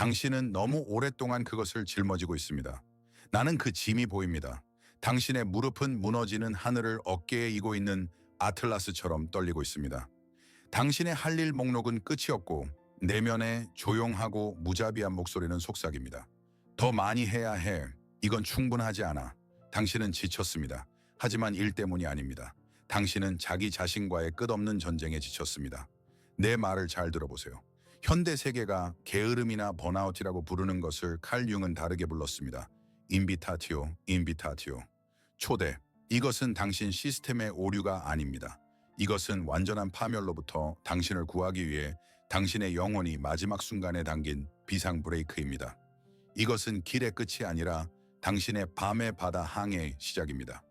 당신은 너무 오랫동안 그것을 짊어지고 있습니다. 나는 그 짐이 보입니다. 당신의 무릎은 무너지는 하늘을 어깨에 이고 있는 아틀라스처럼 떨리고 있습니다. 당신의 할 일 목록은 끝이 없고 내면의 조용하고 무자비한 목소리는 속삭입니다. 더 많이 해야 해. 이건 충분하지 않아. 당신은 지쳤습니다. 하지만 일 때문이 아닙니다. 당신은 자기 자신과의 끝없는 전쟁에 지쳤습니다. 내 말을 잘 들어보세요. 현대 세계가 게으름이나 번아웃이라고 부르는 것을 칼 융은 다르게 불렀습니다. 인비타티오, 인비타티오. 초대. 이것은 당신 시스템의 오류가 아닙니다. 이것은 완전한 파멸로부터 당신을 구하기 위해 당신의 영혼이 마지막 순간에 당긴 비상 브레이크입니다. 이것은 길의 끝이 아니라 당신의 밤의 바다 항해의 시작입니다.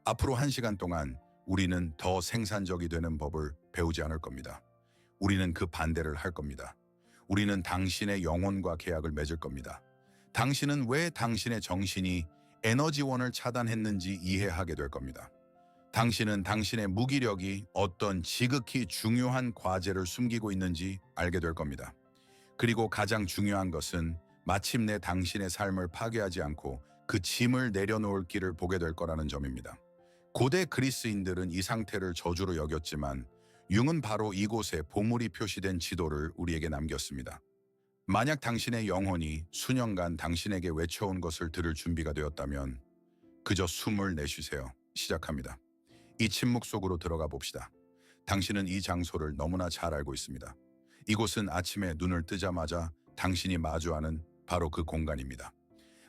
앞으로 1시간 동안 우리는 더 생산적이 되는 법을 배우지 않을 겁니다. 우리는 그 반대를 할 겁니다. 우리는 당신의 영혼과 계약을 맺을 겁니다. 당신은 왜 당신의 정신이 에너지원을 차단했는지 이해하게 될 겁니다. 당신은 당신의 무기력이 어떤 지극히 중요한 과제를 숨기고 있는지 알게 될 겁니다. 그리고 가장 중요한 것은 마침내 당신의 삶을 파괴하지 않고 그 짐을 내려놓을 길을 보게 될 거라는 점입니다. 고대 그리스인들은 이 상태를 저주로 여겼지만 융은 바로 이곳에 보물이 표시된 지도를 우리에게 남겼습니다. 만약 당신의 영혼이 수년간 당신에게 외쳐온 것을 들을 준비가 되었다면 그저 숨을 내쉬세요. 시작합니다. 이 침묵 속으로 들어가 봅시다. 당신은 이 장소를 너무나 잘 알고 있습니다. 이곳은 아침에 눈을 뜨자마자 당신이 마주하는 바로 그 공간입니다.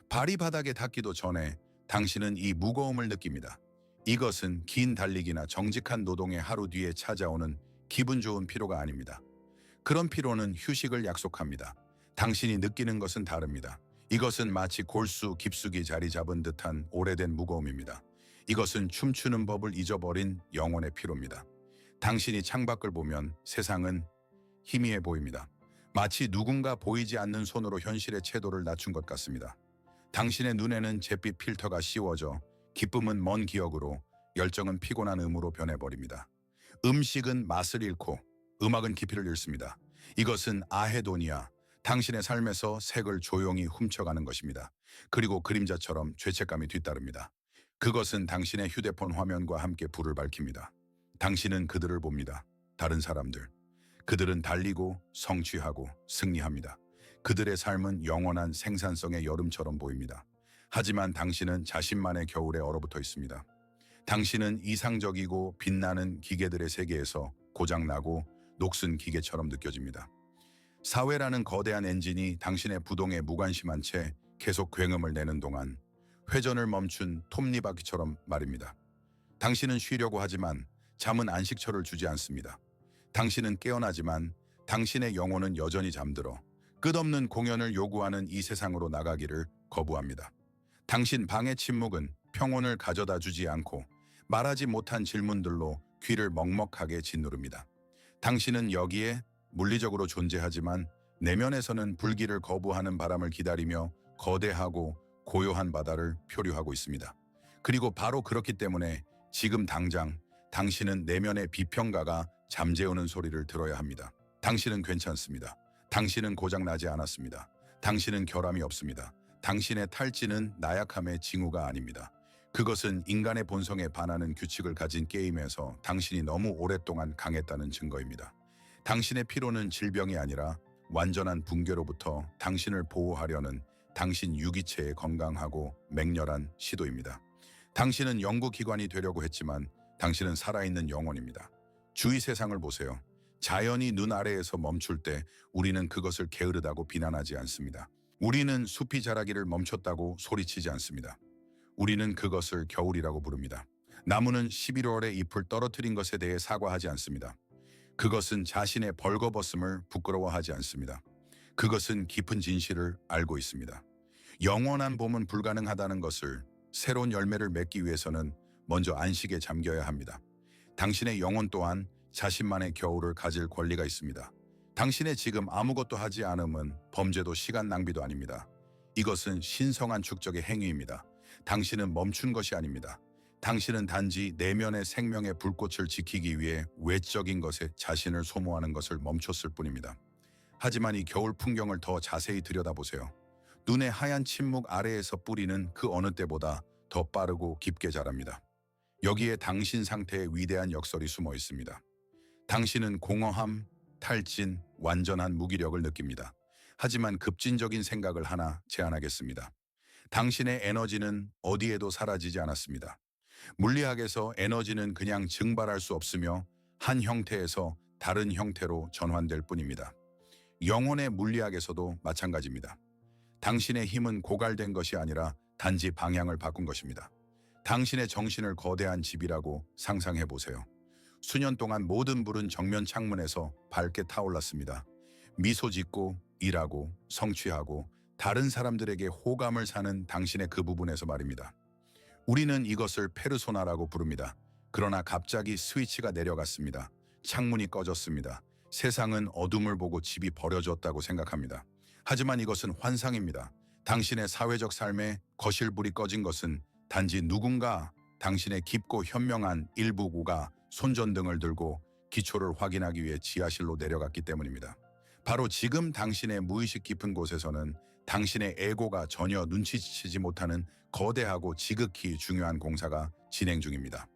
발이 바닥에 닿기도 전에 당신은 이 무거움을 느낍니다. 이것은 긴 달리기나 정직한 노동의 하루 뒤에 찾아오는 기분 좋은 피로가 아닙니다. 그런 피로는 휴식을 약속합니다. 당신이 느끼는 것은 다릅니다. 이것은 마치 골수 깊숙이 자리 잡은 듯한 오래된 무거움입니다. 이것은 춤추는 법을 잊어버린 영혼의 피로입니다. 당신이 창밖을 보면 세상은 희미해 보입니다. 마치 누군가 보이지 않는 손으로 현실의 채도를 낮춘 것 같습니다. 당신의 눈에는 잿빛 필터가 씌워져 기쁨은 먼 기억으로, 열정은 피곤한 음으로 변해버립니다. 음식은 맛을 잃고 음악은 깊이를 잃습니다. 이것은 아헤도니아, 당신의 삶에서 색을 조용히 훔쳐가는 것입니다. 그리고 그림자처럼 죄책감이 뒤따릅니다. 그것은 당신의 휴대폰 화면과 함께 불을 밝힙니다. 당신은 그들을 봅니다. 다른 사람들. 그들은 달리고 성취하고 승리합니다. 그들의 삶은 영원한 생산성의 여름처럼 보입니다. 하지만 당신은 자신만의 겨울에 얼어붙어 있습니다. 당신은 이상적이고 빛나는 기계들의 세계에서 고장나고 녹슨 기계처럼 느껴집니다. 사회라는 거대한 엔진이 당신의 부동에 무관심한 채 계속 굉음을 내는 동안 회전을 멈춘 톱니바퀴처럼 말입니다. 당신은 쉬려고 하지만 잠은 안식처를 주지 않습니다. 당신은 깨어나지만 당신의 영혼은 여전히 잠들어 끝없는 공연을 요구하는 이 세상으로 나가기를 거부합니다. 당신 방의 침묵은 평온을 가져다 주지 않고 말하지 못한 질문들로 귀를 먹먹하게 짓누릅니다. 당신은 여기에 물리적으로 존재하지만 내면에서는 불길을 거부하는 바람을 기다리며 거대하고 고요한 바다를 표류하고 있습니다. 그리고 바로 그렇기 때문에 지금 당장 당신은 내면의 비평가가 잠재우는 소리를 들어야 합니다. 당신은 괜찮습니다. 당신은 고장나지 않았습니다. 당신은 결함이 없습니다. 당신의 탈진은 나약함의 징후가 아닙니다. 그것은 인간의 본성에 반하는 규칙을 가진 게임에서 당신이 너무 오랫동안 강했다는 증거입니다. 당신의 피로는 질병이 아니라 완전한 붕괴로부터 당신을 보호하려는 당신 유기체의 건강하고 맹렬한 시도입니다. 당신은 연구기관이 되려고 했지만 당신은 살아있는 영혼입니다. 주위 세상을 보세요. 자연이 눈 아래에서 멈출 때 우리는 그것을 게으르다고 비난하지 않습니다. 우리는 숲이 자라기를 멈췄다고 소리치지 않습니다. 우리는 그것을 겨울이라고 부릅니다. 나무는 11월에 잎을 떨어뜨린 것에 대해 사과하지 않습니다. 그것은 자신의 벌거벗음을 부끄러워하지 않습니다. 그것은 깊은 진실을 알고 있습니다. 영원한 봄은 불가능하다는 것을, 새로운 열매를 맺기 위해서는 먼저 안식에 잠겨야 합니다. 당신의 영혼 또한 자신만의 겨울을 가질 권리가 있습니다. 당신의 지금 아무것도 하지 않음은 범죄도 시간 낭비도 아닙니다. 이것은 신성한 축적의 행위입니다. 당신은 멈춘 것이 아닙니다. 당신은 단지 내면의 생명의 불꽃을 지키기 위해 외적인 것에 자신을 소모하는 것을 멈췄을 뿐입니다. 하지만 이 겨울 풍경을 더 자세히 들여다보세요. 눈의 하얀 침묵 아래에서 뿌리는 그 어느 때보다 더 빠르고 깊게 자랍니다. 여기에 당신 상태의 위대한 역설이 숨어 있습니다. 당신은 공허함, 탈진, 완전한 무기력을 느낍니다. 하지만 급진적인 생각을 하나 제안하겠습니다. 당신의 에너지는 어디에도 사라지지 않았습니다. 물리학에서 에너지는 그냥 증발할 수 없으며 한 형태에서 다른 형태로 전환될 뿐입니다. 영혼의 물리학에서도 마찬가지입니다. 당신의 힘은 고갈된 것이 아니라 단지 방향을 바꾼 것입니다. 당신의 정신을 거대한 집이라고 상상해 보세요. 수년 동안 모든 불은 정면 창문에서 밝게 타올랐습니다. 미소 짓고 일하고 성취하고 다른 사람들에게 호감을 사는 당신의 그 부분에서 말입니다. 우리는 이것을 페르소나라고 부릅니다. 그러나 갑자기 스위치가 내려갔습니다. 창문이 꺼졌습니다. 세상은 어둠을 보고 집이 버려졌다고 생각합니다. 하지만 이것은 환상입니다. 당신의 사회적 삶에 거실불이 꺼진 것은 단지 누군가 당신의 깊고 현명한 일부구가 손전등을 들고 기초를 확인하기 위해 지하실로 내려갔기 때문입니다. 바로 지금 당신의 무의식 깊은 곳에서는 당신의 에고가 전혀 눈치채지 못하는 거대하고 지극히 중요한 공사가 진행 중입니다.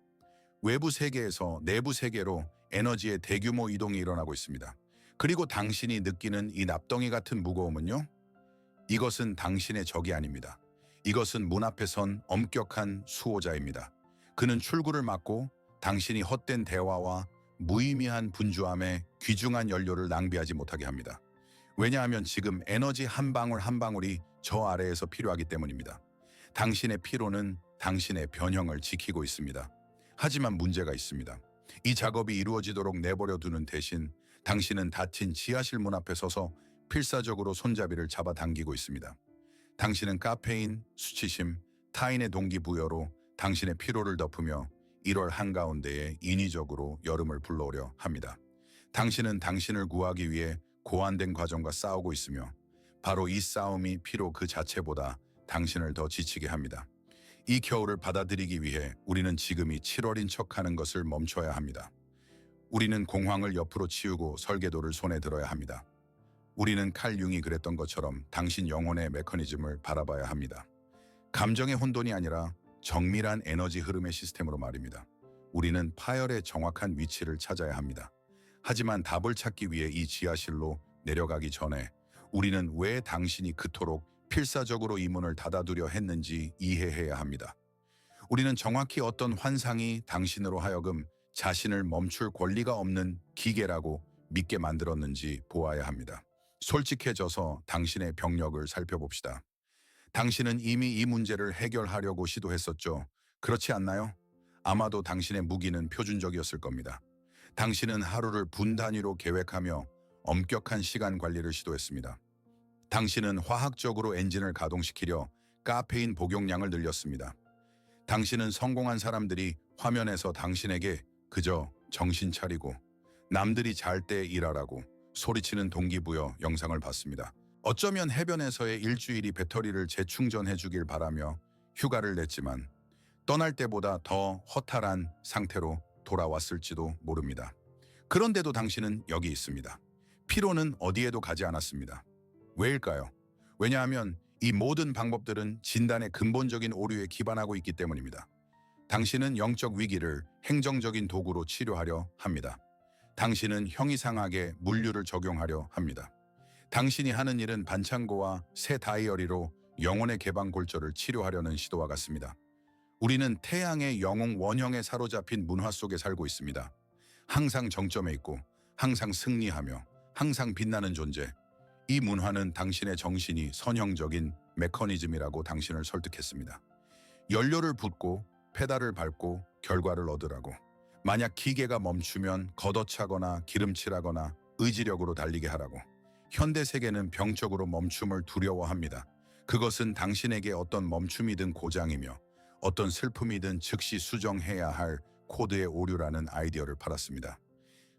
외부 세계에서 내부 세계로 에너지의 대규모 이동이 일어나고 있습니다. 그리고 당신이 느끼는 이 납덩이 같은 무거움은요? 이것은 당신의 적이 아닙니다. 이것은 문 앞에 선 엄격한 수호자입니다. 그는 출구를 막고 당신이 헛된 대화와 무의미한 분주함에 귀중한 연료를 낭비하지 못하게 합니다. 왜냐하면 지금 에너지 한 방울 한 방울이 저 아래에서 필요하기 때문입니다. 당신의 피로는 당신의 변형을 지키고 있습니다. 하지만 문제가 있습니다. 이 작업이 이루어지도록 내버려 두는 대신 당신은 닫힌 지하실 문 앞에 서서 필사적으로 손잡이를 잡아당기고 있습니다. 당신은 카페인, 수치심, 타인의 동기부여로 당신의 피로를 덮으며 1월 한가운데에 인위적으로 여름을 불러오려 합니다. 당신은 당신을 구하기 위해 고안된 과정과 싸우고 있으며 바로 이 싸움이 피로 그 자체보다 당신을 더 지치게 합니다. 이 겨울을 받아들이기 위해 우리는 지금이 7월인 척하는 것을 멈춰야 합니다. 우리는 공황을 옆으로 치우고 설계도를 손에 들어야 합니다. 우리는 칼 융이 그랬던 것처럼 당신 영혼의 메커니즘을 바라봐야 합니다. 감정의 혼돈이 아니라 정밀한 에너지 흐름의 시스템으로 말입니다. 우리는 파열의 정확한 위치를 찾아야 합니다. 하지만 답을 찾기 위해 이 지하실로 내려가기 전에 우리는 왜 당신이 그토록 필사적으로 이 문을 닫아두려 했는지 이해해야 합니다. 우리는 정확히 어떤 환상이 당신으로 하여금 자신을 멈출 권리가 없는 기계라고 믿게 만들었는지 보아야 합니다. 솔직해져서 당신의 병력을 살펴봅시다. 당신은 이미 이 문제를 해결하려고 시도했었죠. 그렇지 않나요? 아마도 당신의 무기는 표준적이었을 겁니다. 당신은 하루를 분 단위로 계획하며 엄격한 시간 관리를 시도했습니다. 당신은 화학적으로 엔진을 가동시키려 카페인 복용량을 늘렸습니다. 당신은 성공한 사람들이 화면에서 당신에게 그저 정신 차리고 남들이 잘 때 일하라고 소리치는 동기부여 영상을 봤습니다. 어쩌면 해변에서의 일주일이 배터리를 재충전해 주길 바라며 휴가를 냈지만 떠날 때보다 더 허탈한 상태로 돌아왔을지도 모릅니다. 그런데도 당신은 여기 있습니다. 피로는 어디에도 가지 않았습니다. 왜일까요? 왜냐하면 이 모든 방법들은 진단의 근본적인 오류에 기반하고 있기 때문입니다. 당신은 영적 위기를 행정적인 도구로 치료하려 합니다. 당신은 형이상하게 물류를 적용하려 합니다. 당신이 하는 일은 반창고와 새 다이어리로 영혼의 개방 골절을 치료하려는 시도와 같습니다. 우리는 태양의 영웅 원형에 사로잡힌 문화 속에 살고 있습니다. 항상 정점에 있고 항상 승리하며 항상 빛나는 존재. 이 문화는 당신의 정신이 선형적인 메커니즘이라고 당신을 설득했습니다. 연료를 붓고 페달을 밟고 결과를 얻으라고. 만약 기계가 멈추면 걷어차거나 기름칠하거나 의지력으로 달리게 하라고. 현대 세계는 병적으로 멈춤을 두려워합니다. 그것은 당신에게 어떤 멈춤이든 고장이며 어떤 슬픔이든 즉시 수정해야 할 코드의 오류라는 아이디어를 팔았습니다.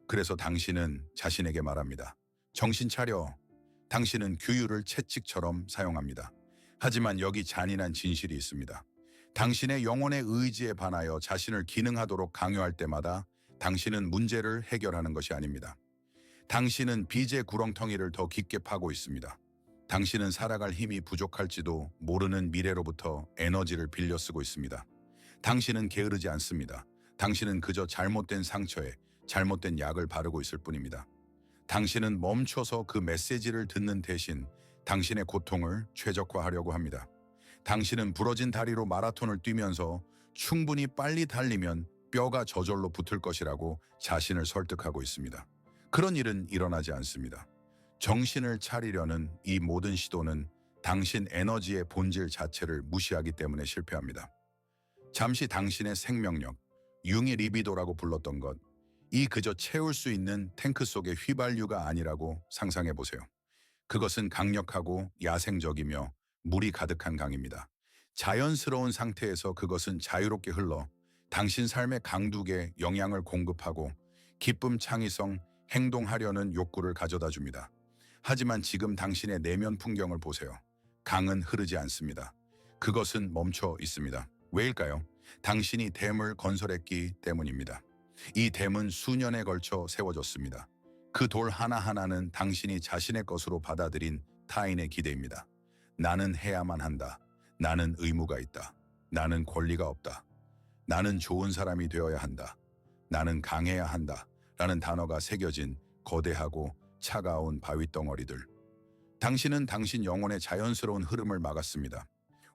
그래서 당신은 자신에게 말합니다. 정신 차려. 당신은 규율을 채찍처럼 사용합니다. 하지만 여기 잔인한 진실이 있습니다. 당신의 영혼의 의지에 반하여 자신을 기능하도록 강요할 때마다 당신은 문제를 해결하는 것이 아닙니다. 당신은 빚의 구렁텅이를 더 깊게 파고 있습니다. 당신은 살아갈 힘이 부족할지도 모르는 미래로부터 에너지를 빌려 쓰고 있습니다. 당신은 게으르지 않습니다. 당신은 그저 잘못된 상처에 잘못된 약을 바르고 있을 뿐입니다. 당신은 멈춰서 그 메시지를 듣는 대신 당신의 고통을 최적화하려고 합니다. 당신은 부러진 다리로 마라톤을 뛰면서 충분히 빨리 달리면 뼈가 저절로 붙을 것이라고 자신을 설득하고 있습니다. 그런 일은 일어나지 않습니다. 정신을 차리려는 이 모든 시도는 당신 에너지의 본질 자체를 무시하기 때문에 실패합니다. 잠시 당신의 생명력, 융의 리비도라고 불렀던 것, 이 그저 채울 수 있는 탱크 속의 휘발유가 아니라고 상상해 보세요. 그것은 강력하고 야생적이며 물이 가득한 강입니다. 자연스러운 상태에서 그것은 자유롭게 흘러 당신 삶의 강둑에 영향을 공급하고 기쁨, 창의성, 행동하려는 욕구를 가져다 줍니다. 하지만 지금 당신의 내면 풍경을 보세요. 강은 흐르지 않습니다. 그것은 멈춰 있습니다. 왜일까요? 당신이 댐을 건설했기 때문입니다. 이 댐은 수년에 걸쳐 세워졌습니다. 그 돌 하나하나는 당신이 자신의 것으로 받아들인 타인의 기대입니다. 나는 해야만 한다. 나는 의무가 있다. 나는 권리가 없다. 나는 좋은 사람이 되어야 한다. 나는 강해야 한다. 라는 단어가 새겨진 거대하고 차가운 바위덩어리들. 당신은 당신 영혼의 자연스러운 흐름을 막았습니다.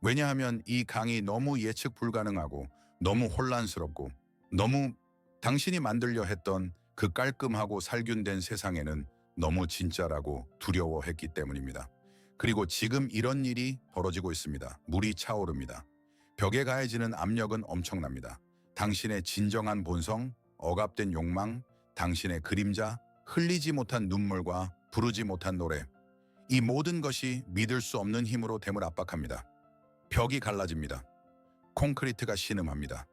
왜냐하면 이 강이 너무 예측 불가능하고 너무 혼란스럽고 너무 당신이 만들려 했던 그 깔끔하고 살균된 세상에는 너무 진짜라고 두려워했기 때문입니다. 그리고 지금 이런 일이 벌어지고 있습니다. 물이 차오릅니다. 벽에 가해지는 압력은 엄청납니다. 당신의 진정한 본성, 억압된 욕망, 당신의 그림자, 흘리지 못한 눈물과 부르지 못한 노래, 이 모든 것이 믿을 수 없는 힘으로 댐을 압박합니다. 벽이 갈라집니다. 콘크리트가 신음합니다.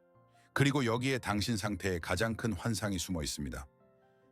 그리고 여기에 당신 상태에 가장 큰 환상이 숨어 있습니다.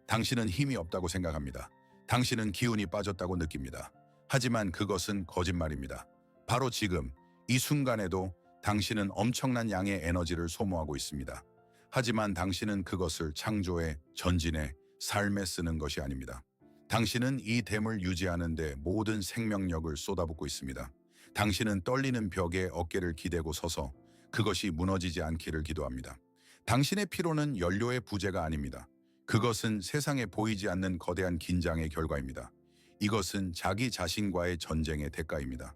당신은 힘이 없다고 생각합니다. 당신은 기운이 빠졌다고 느낍니다. 하지만 그것은 거짓말입니다. 바로 지금, 이 순간에도 당신은 엄청난 양의 에너지를 소모하고 있습니다. 하지만 당신은 그것을 창조에, 전진에, 삶에 쓰는 것이 아닙니다. 당신은 이 댐을 유지하는 데 모든 생명력을 쏟아붓고 있습니다. 당신은 떨리는 벽에 어깨를 기대고 서서 그것이 무너지지 않기를 기도합니다. 당신의 피로는 연료의 부재가 아닙니다. 그것은 세상에 보이지 않는 거대한 긴장의 결과입니다. 이것은 자기 자신과의 전쟁의 대가입니다.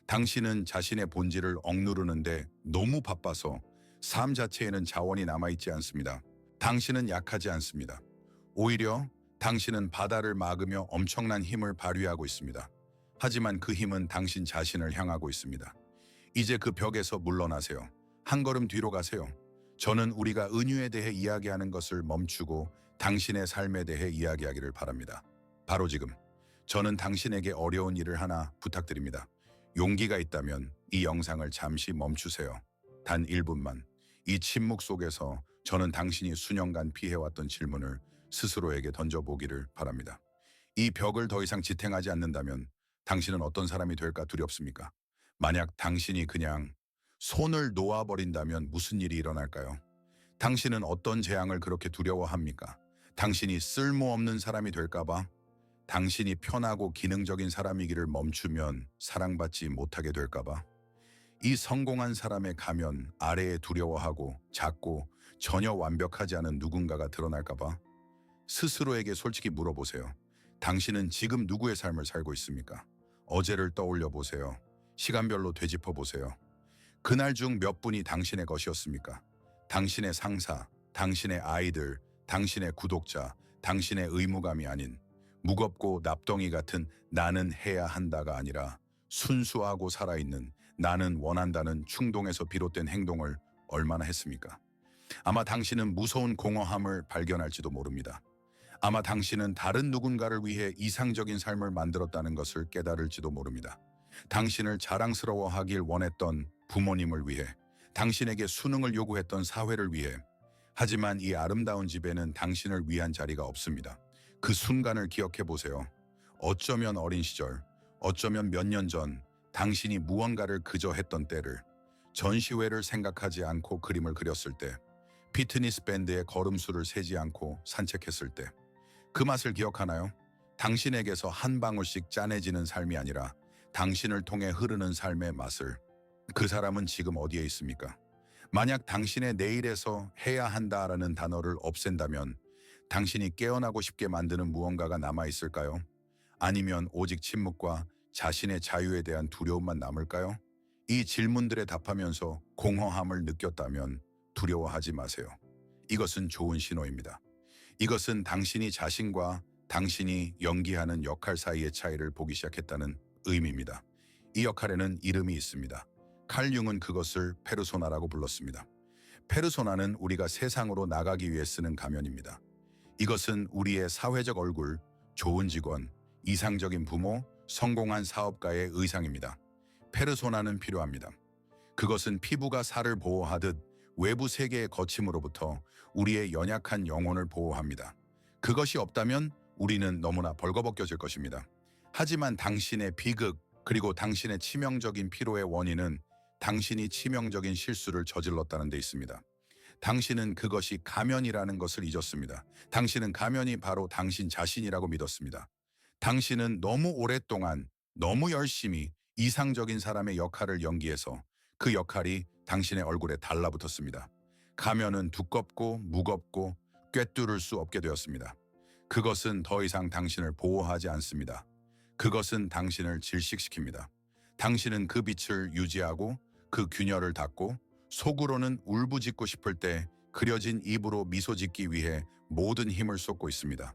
당신은 자신의 본질을 억누르는데 너무 바빠서 삶 자체에는 자원이 남아있지 않습니다. 당신은 약하지 않습니다. 오히려 당신은 바다를 막으며 엄청난 힘을 발휘하고 있습니다. 하지만 그 힘은 당신 자신을 향하고 있습니다. 이제 그 벽에서 물러나세요. 한 걸음 뒤로 가세요. 저는 우리가 은유에 대해 이야기하는 것을 멈추고 당신의 삶에 대해 이야기하기를 바랍니다. 바로 지금 저는 당신에게 어려운 일을 하나 부탁드립니다. 용기가 있다면 이 영상을 잠시 멈추세요. 단 1분만. 이 침묵 속에서 저는 당신이 수년간 피해왔던 질문을 스스로에게 던져보기를 바랍니다. 이 벽을 더 이상 지탱하지 않는다면 당신은 어떤 사람이 될까 두렵습니까? 만약 당신이 그냥 손을 놓아버린다면 무슨 일이 일어날까요? 당신은 어떤 재앙을 그렇게 두려워합니까? 당신이 쓸모없는 사람이 될까봐? 당신이 편하고 기능적인 사람이기를 멈추면 사랑받지 못하게 될까봐? 이 성공한 사람의 가면 아래에 두려워하고 작고 전혀 완벽하지 않은 누군가가 드러날까봐? 스스로에게 솔직히 물어보세요. 당신은 지금 누구의 삶을 살고 있습니까? 어제를 떠올려 보세요. 시간별로 되짚어 보세요. 그날 중 몇 분이 당신의 것이었습니까? 당신의 상사, 당신의 아이들, 당신의 구독자, 당신의 의무감이 아닌 무겁고 납덩이 같은 나는 해야 한다가 아니라 순수하고 살아있는 나는 원한다는 충동에서 비롯된 행동을 얼마나 했습니까? 아마 당신은 무서운 공허함을 발견할지도 모릅니다. 아마 당신은 다른 누군가를 위해 이상적인 삶을 만들었다는 것을 깨달을지도 모릅니다. 당신을 자랑스러워하길 원했던 부모님을 위해, 당신에게 수능을 요구했던 사회를 위해. 하지만 이 아름다운 집에는 당신을 위한 자리가 없습니다. 그 순간을 기억해 보세요. 어쩌면 어린 시절, 어쩌면 몇 년 전 당신이 무언가를 그저 했던 때를, 전시회를 생각하지 않고 그림을 그렸을 때, 피트니스 밴드의 걸음수를 세지 않고 산책했을 때, 그 맛을 기억하나요? 당신에게서 한 방울씩 짠해지는 삶이 아니라 당신을 통해 흐르는 삶의 맛을. 그 사람은 지금 어디에 있습니까? 만약 당신의 내일에서 해야 한다라는 단어를 없앤다면 당신이 깨어나고 싶게 만드는 무언가가 남아있을까요? 아니면 오직 침묵과 자신의 자유에 대한 두려움만 남을까요? 이 질문들에 답하면서 공허함을 느꼈다면 두려워하지 마세요. 이것은 좋은 신호입니다. 이것은 당신이 자신과 당신이 연기하는 역할 사이의 차이를 보기 시작했다는 의미입니다. 이 역할에는 이름이 있습니다. 칼 융은 그것을 페르소나라고 불렀습니다. 페르소나는 우리가 세상으로 나가기 위해 쓰는 가면입니다. 이것은 우리의 사회적 얼굴, 좋은 직원, 이상적인 부모, 성공한 사업가의 의상입니다. 페르소나는 필요합니다. 그것은 피부가 살을 보호하듯 외부 세계의 거침으로부터 우리의 연약한 영혼을 보호합니다. 그것이 없다면 우리는 너무나 벌거벗겨질 것입니다. 하지만 당신의 비극 그리고 당신의 치명적인 피로의 원인은 당신이 치명적인 실수를 저질렀다는 데 있습니다. 당신은 그것이 가면이라는 것을 잊었습니다. 당신은 가면이 바로 당신 자신이라고 믿었습니다. 당신은 너무 오랫동안 너무 열심히 이상적인 사람의 역할을 연기해서 그 역할이 당신의 얼굴에 달라붙었습니다. 가면은 두껍고 무겁고 꿰뚫을 수 없게 되었습니다. 그것은 더 이상 당신을 보호하지 않습니다. 그것은 당신을 질식시킵니다. 당신은 그 빛을 유지하고 그 균열을 닫고 속으로는 울부짖고 싶을 때 그려진 입으로 미소 짓기 위해 모든 힘을 쏟고 있습니다.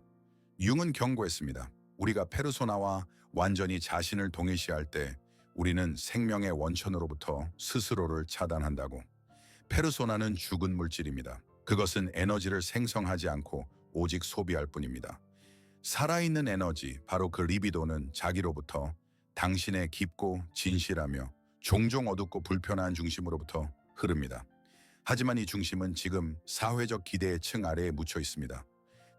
융은 경고했습니다. 우리가 페르소나와 완전히 자신을 동일시할 때 우리는 생명의 원천으로부터 스스로를 차단한다고. 페르소나는 죽은 물질입니다. 그것은 에너지를 생성하지 않고 오직 소비할 뿐입니다. 살아있는 에너지, 바로 그 리비도는 자기로부터 당신의 깊고 진실하며 종종 어둡고 불편한 중심으로부터 흐릅니다. 하지만 이 중심은 지금 사회적 기대의 층 아래에 묻혀 있습니다.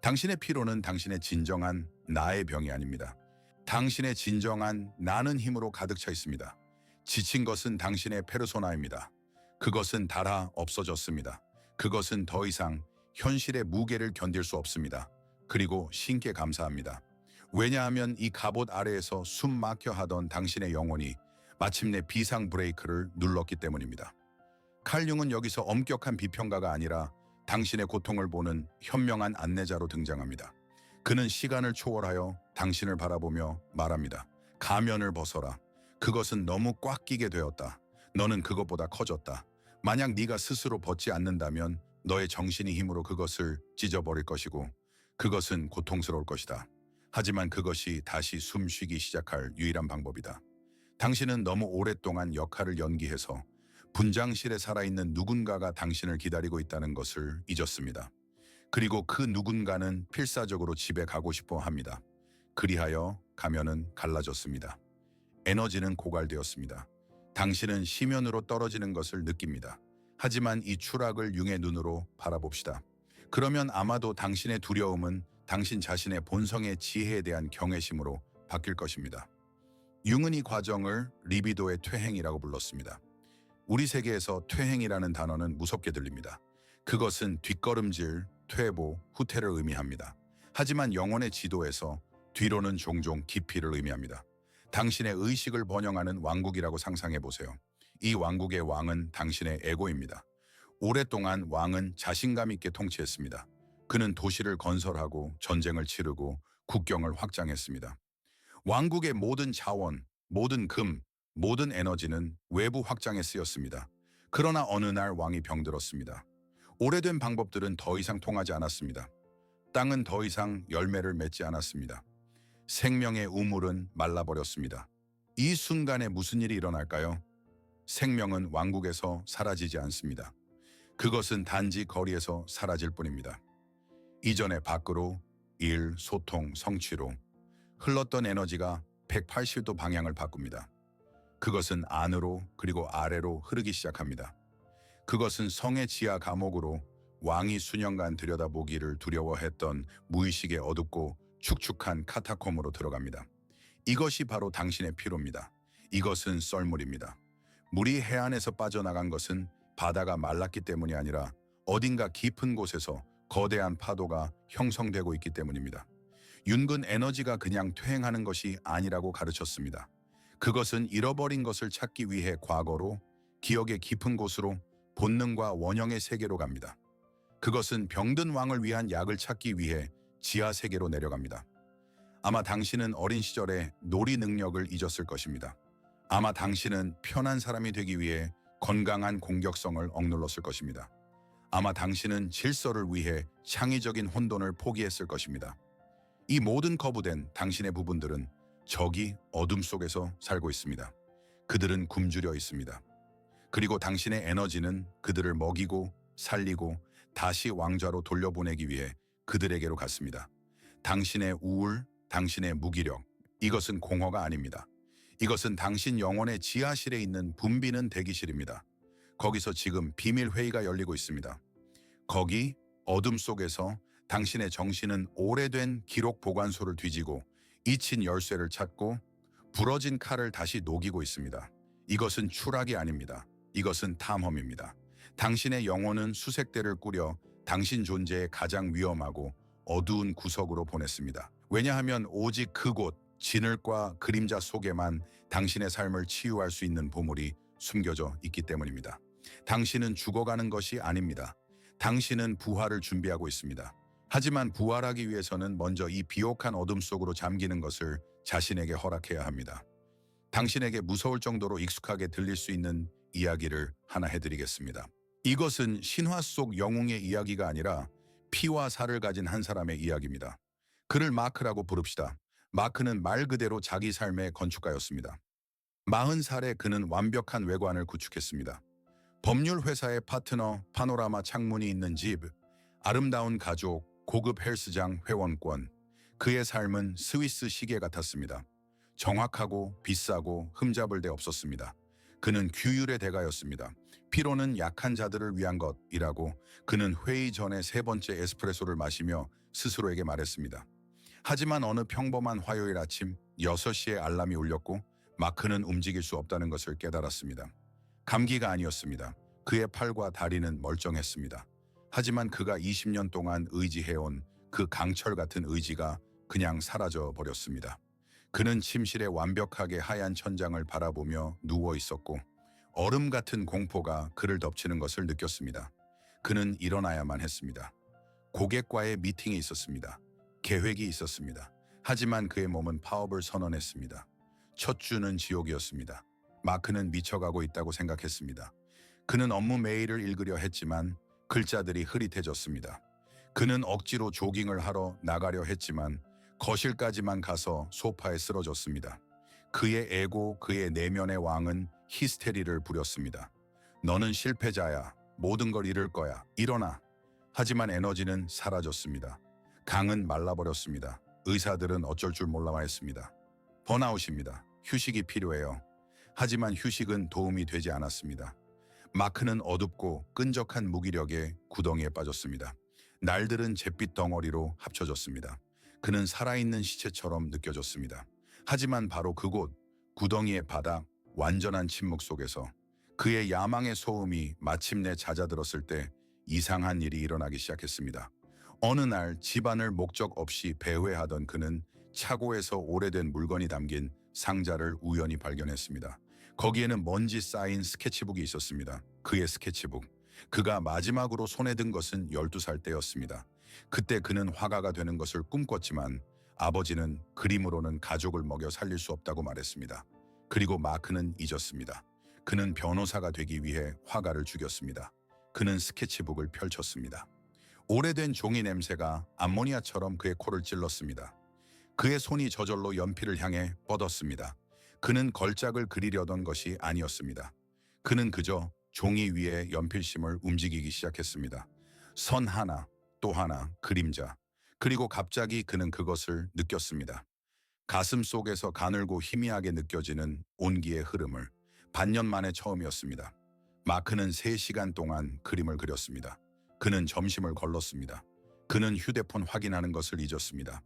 당신의 피로는 당신의 진정한 나의 병이 아닙니다. 당신의 진정한 나는 힘으로 가득 차 있습니다. 지친 것은 당신의 페르소나입니다. 그것은 달아 없어졌습니다. 그것은 더 이상 현실의 무게를 견딜 수 없습니다. 그리고 신께 감사합니다. 왜냐하면 이 갑옷 아래에서 숨 막혀 하던 당신의 영혼이 마침내 비상 브레이크를 눌렀기 때문입니다. 칼 융은 여기서 엄격한 비평가가 아니라 당신의 고통을 보는 현명한 안내자로 등장합니다. 그는 시간을 초월하여 당신을 바라보며 말합니다. 가면을 벗어라. 그것은 너무 꽉 끼게 되었다. 너는 그것보다 커졌다. 만약 네가 스스로 벗지 않는다면 너의 정신이 힘으로 그것을 찢어버릴 것이고 그것은 고통스러울 것이다. 하지만 그것이 다시 숨쉬기 시작할 유일한 방법이다. 당신은 너무 오랫동안 역할을 연기해서 분장실에 살아있는 누군가가 당신을 기다리고 있다는 것을 잊었습니다. 그리고 그 누군가는 필사적으로 집에 가고 싶어 합니다. 그리하여 가면은 갈라졌습니다. 에너지는 고갈되었습니다. 당신은 심연으로 떨어지는 것을 느낍니다. 하지만 이 추락을 융의 눈으로 바라봅시다. 그러면 아마도 당신의 두려움은 당신 자신의 본성의 지혜에 대한 경외심으로 바뀔 것입니다. 융은 이 과정을 리비도의 퇴행이라고 불렀습니다. 우리 세계에서 퇴행이라는 단어는 무섭게 들립니다. 그것은 뒷걸음질, 퇴보, 후퇴를 의미합니다. 하지만 영혼의 지도에서 뒤로는 종종 깊이를 의미합니다. 당신의 의식을 번영하는 왕국이라고 상상해 보세요. 이 왕국의 왕은 당신의 에고입니다. 오랫동안 왕은 자신감 있게 통치했습니다. 그는 도시를 건설하고 전쟁을 치르고 국경을 확장했습니다. 왕국의 모든 자원, 모든 금, 모든 에너지는 외부 확장에 쓰였습니다. 그러나 어느 날 왕이 병들었습니다. 오래된 방법들은 더 이상 통하지 않았습니다. 땅은 더 이상 열매를 맺지 않았습니다. 생명의 우물은 말라버렸습니다. 이 순간에 무슨 일이 일어날까요? 생명은 왕국에서 사라지지 않습니다. 그것은 단지 거리에서 사라질 뿐입니다. 이전에 밖으로, 일, 소통, 성취로 흘렀던 에너지가 180도 방향을 바꿉니다. 그것은 안으로 그리고 아래로 흐르기 시작합니다. 그것은 성의 지하 감옥으로 왕이 수년간 들여다보기를 두려워했던 무의식의 어둡고 축축한 카타콤으로 들어갑니다. 이것이 바로 당신의 피로입니다. 이것은 썰물입니다. 물이 해안에서 빠져나간 것은 바다가 말랐기 때문이 아니라 어딘가 깊은 곳에서 거대한 파도가 형성되고 있기 때문입니다. 윤근 에너지가 그냥 퇴행하는 것이 아니라고 가르쳤습니다. 그것은 잃어버린 것을 찾기 위해 과거로, 기억의 깊은 곳으로, 본능과 원형의 세계로 갑니다. 그것은 병든 왕을 위한 약을 찾기 위해 지하 세계로 내려갑니다. 아마 당신은 어린 시절에 놀이 능력을 잊었을 것입니다. 아마 당신은 편한 사람이 되기 위해 건강한 공격성을 억눌렀을 것입니다. 아마 당신은 질서를 위해 창의적인 혼돈을 포기했을 것입니다. 이 모든 거부된 당신의 부분들은 저기 어둠 속에서 살고 있습니다. 그들은 굶주려 있습니다. 그리고 당신의 에너지는 그들을 먹이고 살리고 다시 왕좌로 돌려보내기 위해 그들에게로 갔습니다. 당신의 우울, 당신의 무기력, 이것은 공허가 아닙니다. 이것은 당신 영혼의 지하실에 있는 붐비는 대기실입니다. 거기서 지금 비밀 회의가 열리고 있습니다. 거기 어둠 속에서 당신의 정신은 오래된 기록 보관소를 뒤지고 잊힌 열쇠를 찾고 부러진 칼을 다시 녹이고 있습니다. 이것은 추락이 아닙니다. 이것은 탐험입니다. 당신의 영혼은 수색대를 꾸려 당신 존재의 가장 위험하고 어두운 구석으로 보냈습니다. 왜냐하면 오직 그곳, 진흙과 그림자 속에만 당신의 삶을 치유할 수 있는 보물이 숨겨져 있기 때문입니다. 당신은 죽어가는 것이 아닙니다. 당신은 부활을 준비하고 있습니다. 하지만 부활하기 위해서는 먼저 이 비옥한 어둠 속으로 잠기는 것을 자신에게 허락해야 합니다. 당신에게 무서울 정도로 익숙하게 들릴 수 있는 이야기를 하나 해드리겠습니다. 이것은 신화 속 영웅의 이야기가 아니라 피와 살을 가진 한 사람의 이야기입니다. 그를 마크라고 부릅시다. 마크는 말 그대로 자기 삶의 건축가였습니다. 40살에 그는 완벽한 외관을 구축했습니다. 법률 회사의 파트너, 파노라마 창문이 있는 집, 아름다운 가족, 고급 헬스장 회원권. 그의 삶은 스위스 시계 같았습니다. 정확하고 비싸고 흠잡을 데 없었습니다. 그는 규율의 대가였습니다. 피로는 약한 자들을 위한 것이라고 그는 회의 전에 3번째 에스프레소를 마시며 스스로에게 말했습니다. 하지만 어느 평범한 화요일 아침 6시에 알람이 울렸고 마크는 움직일 수 없다는 것을 깨달았습니다. 감기가 아니었습니다. 그의 팔과 다리는 멀쩡했습니다. 하지만 그가 20년 동안 의지해온 그 강철 같은 의지가 그냥 사라져 버렸습니다. 그는 침실에 완벽하게 하얀 천장을 바라보며 누워 있었고 얼음 같은 공포가 그를 덮치는 것을 느꼈습니다. 그는 일어나야만 했습니다. 고객과의 미팅이 있었습니다. 계획이 있었습니다. 하지만 그의 몸은 파업을 선언했습니다. 첫 주는 지옥이었습니다. 마크는 미쳐가고 있다고 생각했습니다. 그는 업무 메일을 읽으려 했지만 글자들이 흐릿해졌습니다. 그는 억지로 조깅을 하러 나가려 했지만 거실까지만 가서 소파에 쓰러졌습니다. 그의 에고, 그의 내면의 왕은 히스테리를 부렸습니다. 너는 실패자야. 모든 걸 잃을 거야. 일어나. 하지만 에너지는 사라졌습니다. 강은 말라버렸습니다. 의사들은 어쩔 줄 몰라 말했습니다. 번아웃입니다. 휴식이 필요해요. 하지만 휴식은 도움이 되지 않았습니다. 마크는 어둡고 끈적한 무기력의 구덩이에 빠졌습니다. 날들은 잿빛 덩어리로 합쳐졌습니다. 그는 살아있는 시체처럼 느껴졌습니다. 하지만 바로 그곳, 구덩이의 바닥, 완전한 침묵 속에서 그의 야망의 소음이 마침내 잦아들었을 때 이상한 일이 일어나기 시작했습니다. 어느 날 집안을 목적 없이 배회하던 그는 차고에서 오래된 물건이 담긴 상자를 우연히 발견했습니다. 거기에는 먼지 쌓인 스케치북이 있었습니다. 그의 스케치북. 그가 마지막으로 손에 든 것은 12살 때였습니다. 그때 그는 화가가 되는 것을 꿈꿨지만 아버지는 그림으로는 가족을 먹여 살릴 수 없다고 말했습니다. 그리고 마크는 잊었습니다. 그는 변호사가 되기 위해 화가를 죽였습니다. 그는 스케치북을 펼쳤습니다. 오래된 종이 냄새가 암모니아처럼 그의 코를 찔렀습니다. 그의 손이 저절로 연필을 향해 뻗었습니다. 그는 걸작을 그리려던 것이 아니었습니다. 그는 그저 종이 위에 연필심을 움직이기 시작했습니다. 선 하나, 또 하나, 그림자. 그리고 갑자기 그는 그것을 느꼈습니다. 가슴 속에서 가늘고 희미하게 느껴지는 온기의 흐름을. 반년 만에 처음이었습니다. 마크는 3시간 동안 그림을 그렸습니다. 그는 점심을 걸렀습니다. 그는 휴대폰 확인하는 것을 잊었습니다.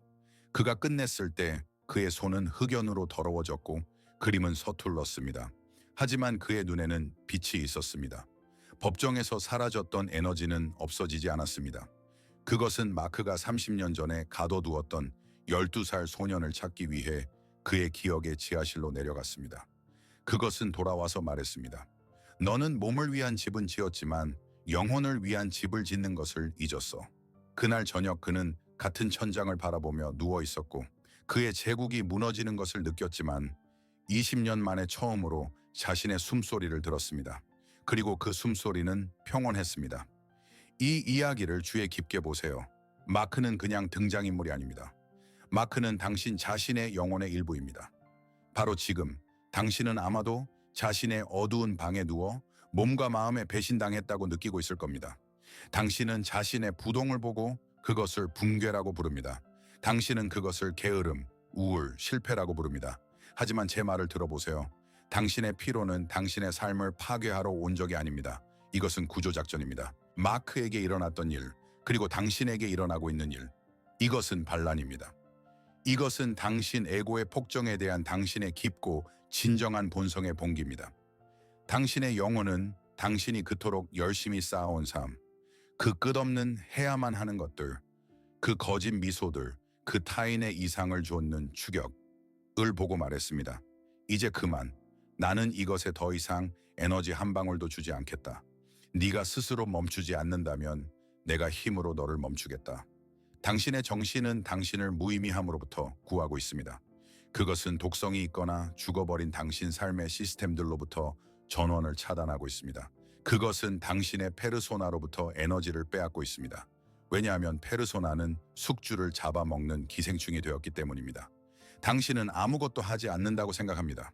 그가 끝냈을 때 그의 손은 흑연으로 더러워졌고 그림은 서툴렀습니다. 하지만 그의 눈에는 빛이 있었습니다. 법정에서 사라졌던 에너지는 없어지지 않았습니다. 그것은 마크가 30년 전에 가둬두었던 12살 소년을 찾기 위해 그의 기억의 지하실로 내려갔습니다. 그것은 돌아와서 말했습니다. 너는 몸을 위한 집은 지었지만 영혼을 위한 집을 짓는 것을 잊었어. 그날 저녁 그는 같은 천장을 바라보며 누워 있었고 그의 제국이 무너지는 것을 느꼈지만 20년 만에 처음으로 자신의 숨소리를 들었습니다. 그리고 그 숨소리는 평온했습니다. 이 이야기를 주의 깊게 보세요. 마크는 그냥 등장인물이 아닙니다. 마크는 당신 자신의 영혼의 일부입니다. 바로 지금 당신은 아마도 자신의 어두운 방에 누워 몸과 마음에 배신당했다고 느끼고 있을 겁니다. 당신은 자신의 부동을 보고 그것을 붕괴라고 부릅니다. 당신은 그것을 게으름, 우울, 실패라고 부릅니다. 하지만 제 말을 들어보세요. 당신의 피로는 당신의 삶을 파괴하러 온 적이 아닙니다. 이것은 구조작전입니다. 마크에게 일어났던 일, 그리고 당신에게 일어나고 있는 일, 이것은 반란입니다. 이것은 당신 에고의 폭정에 대한 당신의 깊고 진정한 본성의 봉기입니다. 당신의 영혼은 당신이 그토록 열심히 쌓아온 삶, 그 끝없는 해야만 하는 것들, 그 거짓 미소들, 그 타인의 이상을 좇는 추격을 보고 말했습니다. 이제 그만. 나는 이것에 더 이상 에너지 한 방울도 주지 않겠다. 네가 스스로 멈추지 않는다면 내가 힘으로 너를 멈추겠다. 당신의 정신은 당신을 무의미함으로부터 구하고 있습니다. 그것은 독성이 있거나 죽어버린 당신 삶의 시스템들로부터 전원을 차단하고 있습니다. 그것은 당신의 페르소나로부터 에너지를 빼앗고 있습니다. 왜냐하면 페르소나는 숙주를 잡아먹는 기생충이 되었기 때문입니다. 당신은 아무것도 하지 않는다고 생각합니다.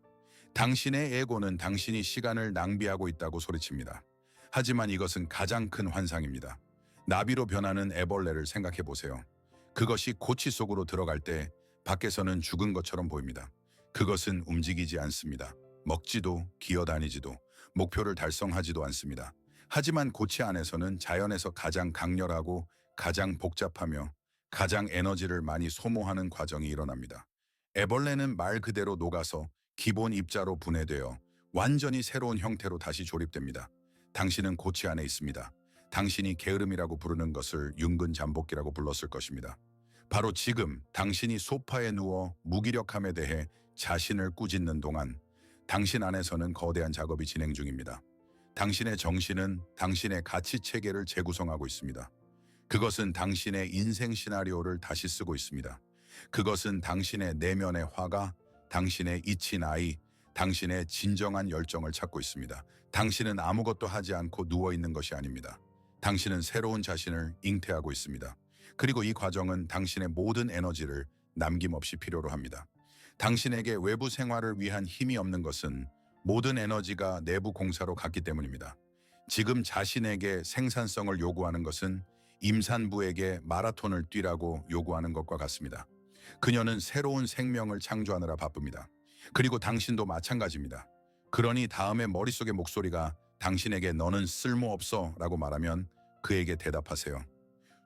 당신의 에고는 당신이 시간을 낭비하고 있다고 소리칩니다. 하지만 이것은 가장 큰 환상입니다. 나비로 변하는 애벌레를 생각해 보세요. 그것이 고치 속으로 들어갈 때 밖에서는 죽은 것처럼 보입니다. 그것은 움직이지 않습니다. 먹지도 기어다니지도 목표를 달성하지도 않습니다. 하지만 고치 안에서는 자연에서 가장 강렬하고 가장 복잡하며 가장 에너지를 많이 소모하는 과정이 일어납니다. 애벌레는 말 그대로 녹아서 기본 입자로 분해되어 완전히 새로운 형태로 다시 조립됩니다. 당신은 고치 안에 있습니다. 당신이 게으름이라고 부르는 것을 융근 잠복기라고 불렀을 것입니다. 바로 지금 당신이 소파에 누워 무기력함에 대해 자신을 꾸짖는 동안 당신 안에서는 거대한 작업이 진행 중입니다. 당신의 정신은 당신의 가치 체계를 재구성하고 있습니다. 그것은 당신의 인생 시나리오를 다시 쓰고 있습니다. 그것은 당신의 내면의 화가, 당신의 잊힌 아이, 당신의 진정한 열정을 찾고 있습니다. 당신은 아무것도 하지 않고 누워있는 것이 아닙니다. 당신은 새로운 자신을 잉태하고 있습니다. 그리고 이 과정은 당신의 모든 에너지를 남김없이 필요로 합니다. 당신에게 외부 생활을 위한 힘이 없는 것은 모든 에너지가 내부 공사로 갔기 때문입니다. 지금 자신에게 생산성을 요구하는 것은 임산부에게 마라톤을 뛰라고 요구하는 것과 같습니다. 그녀는 새로운 생명을 창조하느라 바쁩니다. 그리고 당신도 마찬가지입니다. 그러니 다음에 머릿속의 목소리가 당신에게 너는 쓸모없어 라고 말하면 그에게 대답하세요.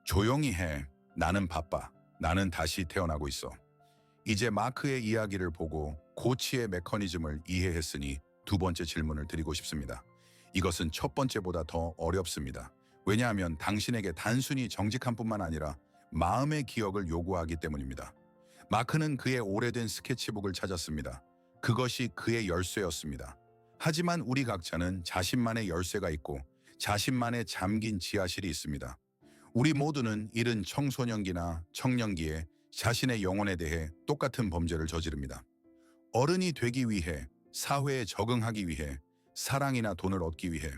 조용히 해. 나는 바빠. 나는 다시 태어나고 있어. 이제 마크의 이야기를 보고 고치의 메커니즘을 이해했으니 두 번째 질문을 드리고 싶습니다. 이것은 첫 번째보다 더 어렵습니다. 왜냐하면 당신에게 단순히 정직함 뿐만 아니라 마음의 기억을 요구하기 때문입니다. 마크는 그의 오래된 스케치북을 찾았습니다. 그것이 그의 열쇠였습니다. 하지만 우리 각자는 자신만의 열쇠가 있고 자신만의 잠긴 지하실이 있습니다. 우리 모두는 이른 청소년기나 청년기에 자신의 영혼에 대해 똑같은 범죄를 저지릅니다. 어른이 되기 위해, 사회에 적응하기 위해, 사랑이나 돈을 얻기 위해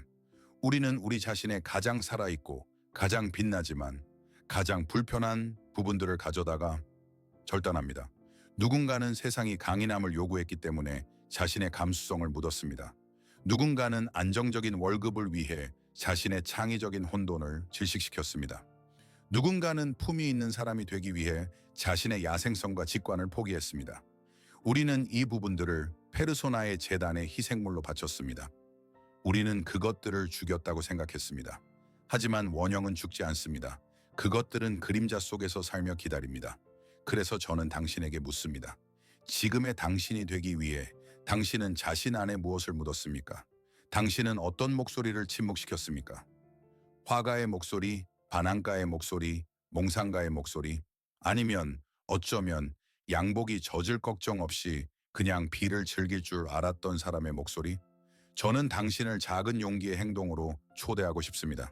우리는 우리 자신의 가장 살아있고 가장 빛나지만 가장 불편한 부분들을 가져다가 절단합니다. 누군가는 세상이 강인함을 요구했기 때문에 자신의 감수성을 묻었습니다. 누군가는 안정적인 월급을 위해 자신의 창의적인 혼돈을 질식시켰습니다. 누군가는 품위 있는 사람이 되기 위해 자신의 야생성과 직관을 포기했습니다. 우리는 이 부분들을 페르소나의 재단에 희생물로 바쳤습니다. 우리는 그것들을 죽였다고 생각했습니다. 하지만 원형은 죽지 않습니다. 그것들은 그림자 속에서 살며 기다립니다. 그래서 저는 당신에게 묻습니다. 지금의 당신이 되기 위해 당신은 자신 안에 무엇을 묻었습니까? 당신은 어떤 목소리를 침묵시켰습니까? 화가의 목소리, 반항가의 목소리, 몽상가의 목소리, 아니면 어쩌면 양복이 젖을 걱정 없이 그냥 비를 즐길 줄 알았던 사람의 목소리. 저는 당신을 작은 용기의 행동으로 초대하고 싶습니다.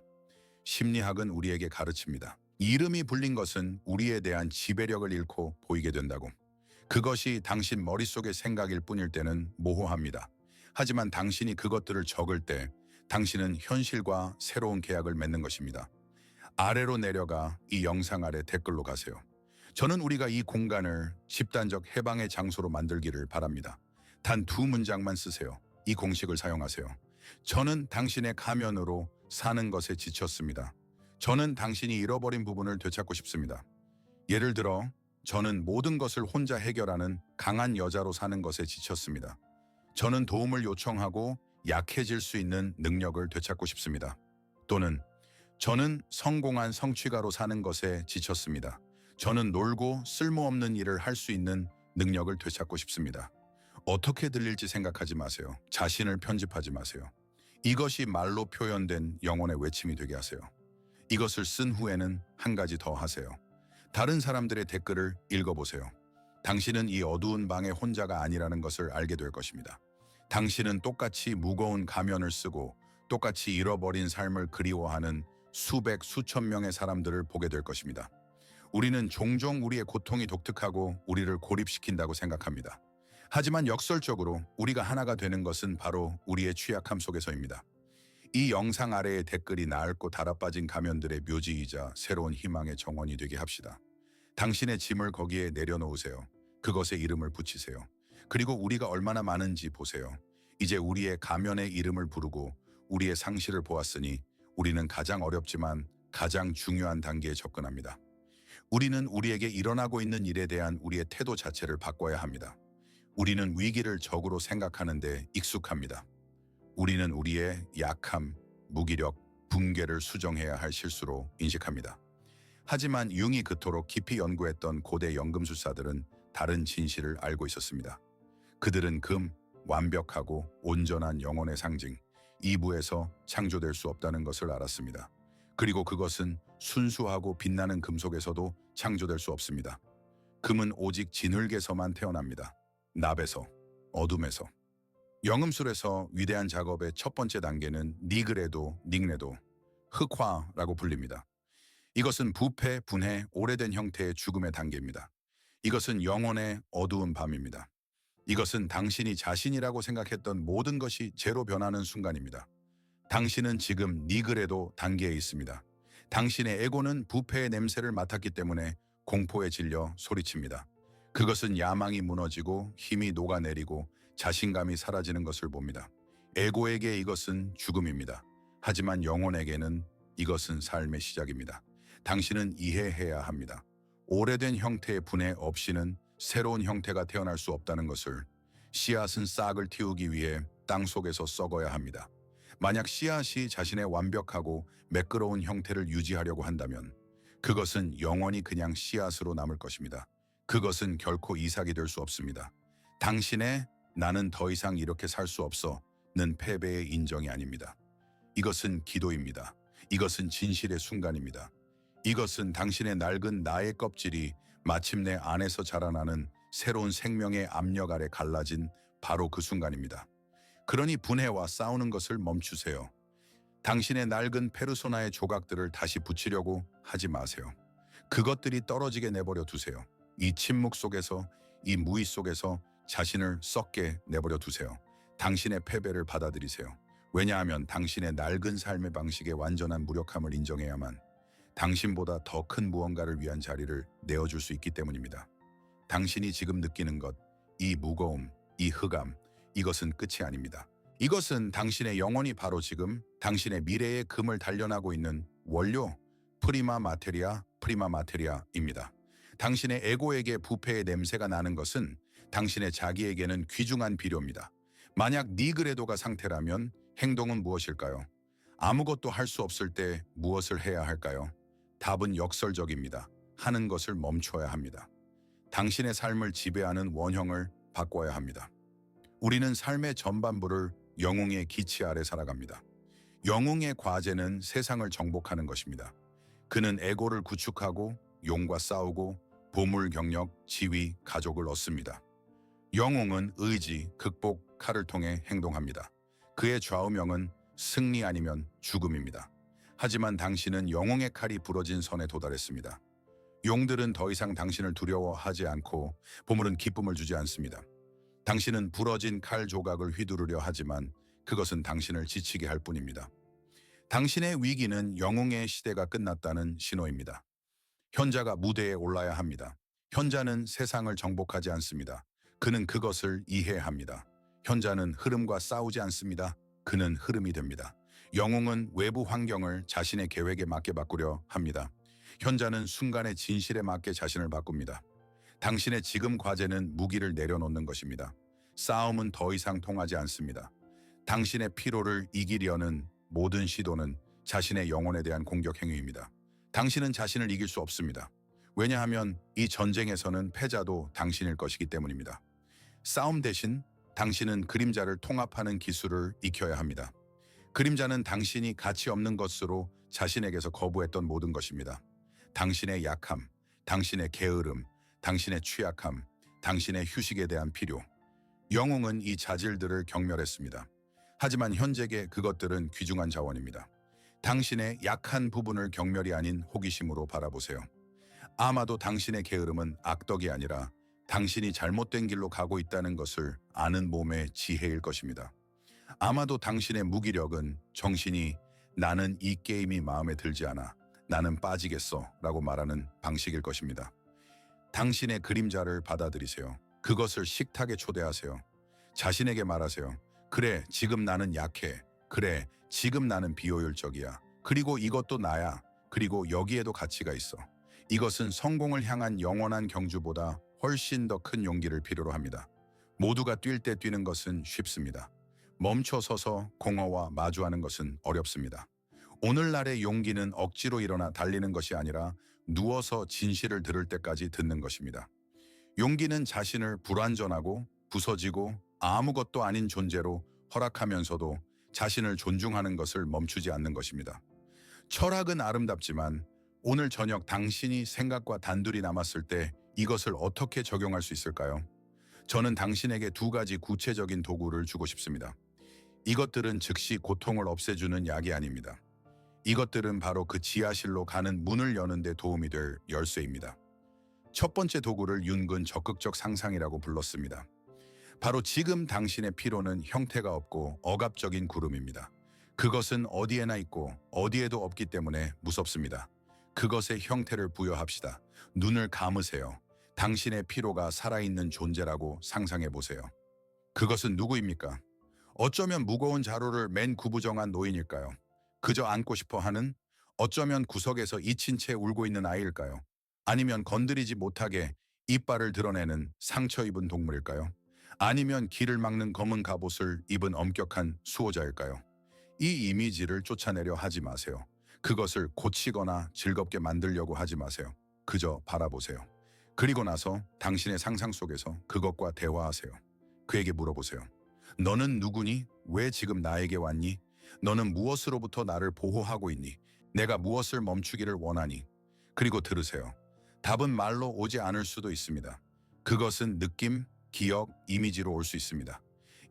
심리학은 우리에게 가르칩니다. 이름이 불린 것은 우리에 대한 지배력을 잃고 보이게 된다고. 그것이 당신 머릿속의 생각일 뿐일 때는 모호합니다. 하지만 당신이 그것들을 적을 때 당신은 현실과 새로운 계약을 맺는 것입니다. 아래로 내려가 이 영상 아래 댓글로 가세요. 저는 우리가 이 공간을 집단적 해방의 장소로 만들기를 바랍니다. 단 두 문장만 쓰세요. 이 공식을 사용하세요. 저는 당신의 가면으로 사는 것에 지쳤습니다. 저는 당신이 잃어버린 부분을 되찾고 싶습니다. 예를 들어, 저는 모든 것을 혼자 해결하는 강한 여자로 사는 것에 지쳤습니다. 저는 도움을 요청하고 약해질 수 있는 능력을 되찾고 싶습니다. 또는 저는 성공한 성취가로 사는 것에 지쳤습니다. 저는 놀고 쓸모없는 일을 할 수 있는 능력을 되찾고 싶습니다. 어떻게 들릴지 생각하지 마세요. 자신을 편집하지 마세요. 이것이 말로 표현된 영혼의 외침이 되게 하세요. 이것을 쓴 후에는 한 가지 더 하세요. 다른 사람들의 댓글을 읽어보세요. 당신은 이 어두운 방의 혼자가 아니라는 것을 알게 될 것입니다. 당신은 똑같이 무거운 가면을 쓰고 똑같이 잃어버린 삶을 그리워하는 수백, 수천 명의 사람들을 보게 될 것입니다. 우리는 종종 우리의 고통이 독특하고 우리를 고립시킨다고 생각합니다. 하지만 역설적으로 우리가 하나가 되는 것은 바로 우리의 취약함 속에서입니다. 이 영상 아래의 댓글이 낡고 달아빠진 가면들의 묘지이자 새로운 희망의 정원이 되게 합시다. 당신의 짐을 거기에 내려놓으세요. 그것에 이름을 붙이세요. 그리고 우리가 얼마나 많은지 보세요. 이제 우리의 가면의 이름을 부르고 우리의 상실을 보았으니 우리는 가장 어렵지만 가장 중요한 단계에 접근합니다. 우리는 우리에게 일어나고 있는 일에 대한 우리의 태도 자체를 바꿔야 합니다. 우리는 위기를 적으로 생각하는데 익숙합니다. 우리는 우리의 약함, 무기력, 붕괴를 수정해야 할 실수로 인식합니다. 하지만 융이 그토록 깊이 연구했던 고대 연금술사들은 다른 진실을 알고 있었습니다. 그들은 금, 완벽하고 온전한 영혼의 상징, 이부에서 창조될 수 없다는 것을 알았습니다. 그리고 그것은 순수하고 빛나는 금속에서도 창조될 수 없습니다. 금은 오직 진흙에서만 태어납니다. 납에서, 어둠에서. 영음술에서 위대한 작업의 첫 번째 단계는 니그레도, 닉레도, 흑화라고 불립니다. 이것은 부패, 분해, 오래된 형태의 죽음의 단계입니다. 이것은 영혼의 어두운 밤입니다. 이것은 당신이 자신이라고 생각했던 모든 것이 제로 변하는 순간입니다. 당신은 지금 니그레도 단계에 있습니다. 당신의 에고는 부패의 냄새를 맡았기 때문에 공포에 질려 소리칩니다. 그것은 야망이 무너지고 힘이 녹아내리고 자신감이 사라지는 것을 봅니다. 에고에게 이것은 죽음입니다. 하지만 영혼에게는 이것은 삶의 시작입니다. 당신은 이해해야 합니다. 오래된 형태의 분해 없이는 새로운 형태가 태어날 수 없다는 것을. 씨앗은 싹을 틔우기 위해 땅 속에서 썩어야 합니다. 만약 씨앗이 자신의 완벽하고 매끄러운 형태를 유지하려고 한다면 그것은 영원히 그냥 씨앗으로 남을 것입니다. 그것은 결코 이삭이 될 수 없습니다. 당신의 나는 더 이상 이렇게 살 수 없어는 패배의 인정이 아닙니다. 이것은 기도입니다. 이것은 진실의 순간입니다. 이것은 당신의 낡은 나의 껍질이 마침내 안에서 자라나는 새로운 생명의 압력 아래 갈라진 바로 그 순간입니다. 그러니 분해와 싸우는 것을 멈추세요. 당신의 낡은 페르소나의 조각들을 다시 붙이려고 하지 마세요. 그것들이 떨어지게 내버려 두세요. 이 침묵 속에서, 이 무의 속에서 자신을 썩게 내버려 두세요. 당신의 패배를 받아들이세요. 왜냐하면 당신의 낡은 삶의 방식의 완전한 무력함을 인정해야만 당신보다 더 큰 무언가를 위한 자리를 내어줄 수 있기 때문입니다. 당신이 지금 느끼는 것, 이 무거움, 이 흑암, 이것은 끝이 아닙니다. 이것은 당신의 영혼이 바로 지금 당신의 미래의 금을 단련하고 있는 원료, 프리마 마테리아입니다. 당신의 에고에게 부패의 냄새가 나는 것은 당신의 자기에게는 귀중한 비료입니다. 만약 니그레도가 상태라면 행동은 무엇일까요? 아무것도 할 수 없을 때 무엇을 해야 할까요? 답은 역설적입니다. 하는 것을 멈춰야 합니다. 당신의 삶을 지배하는 원형을 바꿔야 합니다. 우리는 삶의 전반부를 영웅의 기치 아래 살아갑니다. 영웅의 과제는 세상을 정복하는 것입니다. 그는 에고를 구축하고 용과 싸우고 보물 경력, 지위, 가족을 얻습니다. 영웅은 의지, 극복, 칼을 통해 행동합니다. 그의 좌우명은 승리 아니면 죽음입니다. 하지만 당신은 영웅의 칼이 부러진 선에 도달했습니다. 용들은 더 이상 당신을 두려워하지 않고 보물은 기쁨을 주지 않습니다. 당신은 부러진 칼 조각을 휘두르려 하지만 그것은 당신을 지치게 할 뿐입니다. 당신의 위기는 영웅의 시대가 끝났다는 신호입니다. 현자가 무대에 올라야 합니다. 현자는 세상을 정복하지 않습니다. 그는 그것을 이해합니다. 현자는 흐름과 싸우지 않습니다. 그는 흐름이 됩니다. 영웅은 외부 환경을 자신의 계획에 맞게 바꾸려 합니다. 현자는 순간의 진실에 맞게 자신을 바꿉니다. 당신의 지금 과제는 무기를 내려놓는 것입니다. 싸움은 더 이상 통하지 않습니다. 당신의 피로를 이기려는 모든 시도는 자신의 영혼에 대한 공격 행위입니다. 당신은 자신을 이길 수 없습니다. 왜냐하면 이 전쟁에서는 패자도 당신일 것이기 때문입니다. 싸움 대신 당신은 그림자를 통합하는 기술을 익혀야 합니다. 그림자는 당신이 가치 없는 것으로 자신에게서 거부했던 모든 것입니다. 당신의 약함, 당신의 게으름, 당신의 취약함, 당신의 휴식에 대한 필요. 영웅은 이 자질들을 경멸했습니다. 하지만 현재의 그것들은 귀중한 자원입니다. 당신의 약한 부분을 경멸이 아닌 호기심으로 바라보세요. 아마도 당신의 게으름은 악덕이 아니라 당신이 잘못된 길로 가고 있다는 것을 아는 몸의 지혜일 것입니다. 아마도 당신의 무기력은 정신이 나는 이 게임이 마음에 들지 않아. 나는 빠지겠어 라고 말하는 방식일 것입니다. 당신의 그림자를 받아들이세요. 그것을 식탁에 초대하세요. 자신에게 말하세요. 그래, 지금 나는 약해. 그래, 지금 나는 비효율적이야. 그리고 이것도 나야. 그리고 여기에도 가치가 있어. 이것은 성공을 향한 영원한 경주보다 훨씬 더 큰 용기를 필요로 합니다. 모두가 뛸 때 뛰는 것은 쉽습니다. 멈춰 서서 공허와 마주하는 것은 어렵습니다. 오늘날의 용기는 억지로 일어나 달리는 것이 아니라 누워서 진실을 들을 때까지 듣는 것입니다. 용기는 자신을 불완전하고 부서지고 아무것도 아닌 존재로 허락하면서도 자신을 존중하는 것을 멈추지 않는 것입니다. 철학은 아름답지만 오늘 저녁 당신이 생각과 단둘이 남았을 때 이것을 어떻게 적용할 수 있을까요? 저는 당신에게 두 가지 구체적인 도구를 주고 싶습니다. 이것들은 즉시 고통을 없애주는 약이 아닙니다. 이것들은 바로 그 지하실로 가는 문을 여는 데 도움이 될 열쇠입니다. 첫 번째 도구를 윤근 적극적 상상이라고 불렀습니다. 바로 지금 당신의 피로는 형태가 없고 억압적인 구름입니다. 그것은 어디에나 있고 어디에도 없기 때문에 무섭습니다. 그것의 형태를 부여합시다. 눈을 감으세요. 당신의 피로가 살아있는 존재라고 상상해 보세요. 그것은 누구입니까? 어쩌면 무거운 자루를 맨 구부정한 노인일까요? 그저 안고 싶어 하는, 어쩌면 구석에서 잊힌 채 울고 있는 아이일까요? 아니면 건드리지 못하게 이빨을 드러내는 상처 입은 동물일까요? 아니면 길을 막는 검은 갑옷을 입은 엄격한 수호자일까요? 이 이미지를 쫓아내려 하지 마세요. 그것을 고치거나 즐겁게 만들려고 하지 마세요. 그저 바라보세요. 그리고 나서 당신의 상상 속에서 그것과 대화하세요. 그에게 물어보세요. 너는 누구니? 왜 지금 나에게 왔니? 너는 무엇으로부터 나를 보호하고 있니? 내가 무엇을 멈추기를 원하니? 그리고 들으세요. 답은 말로 오지 않을 수도 있습니다. 그것은 느낌, 기억, 이미지로 올 수 있습니다.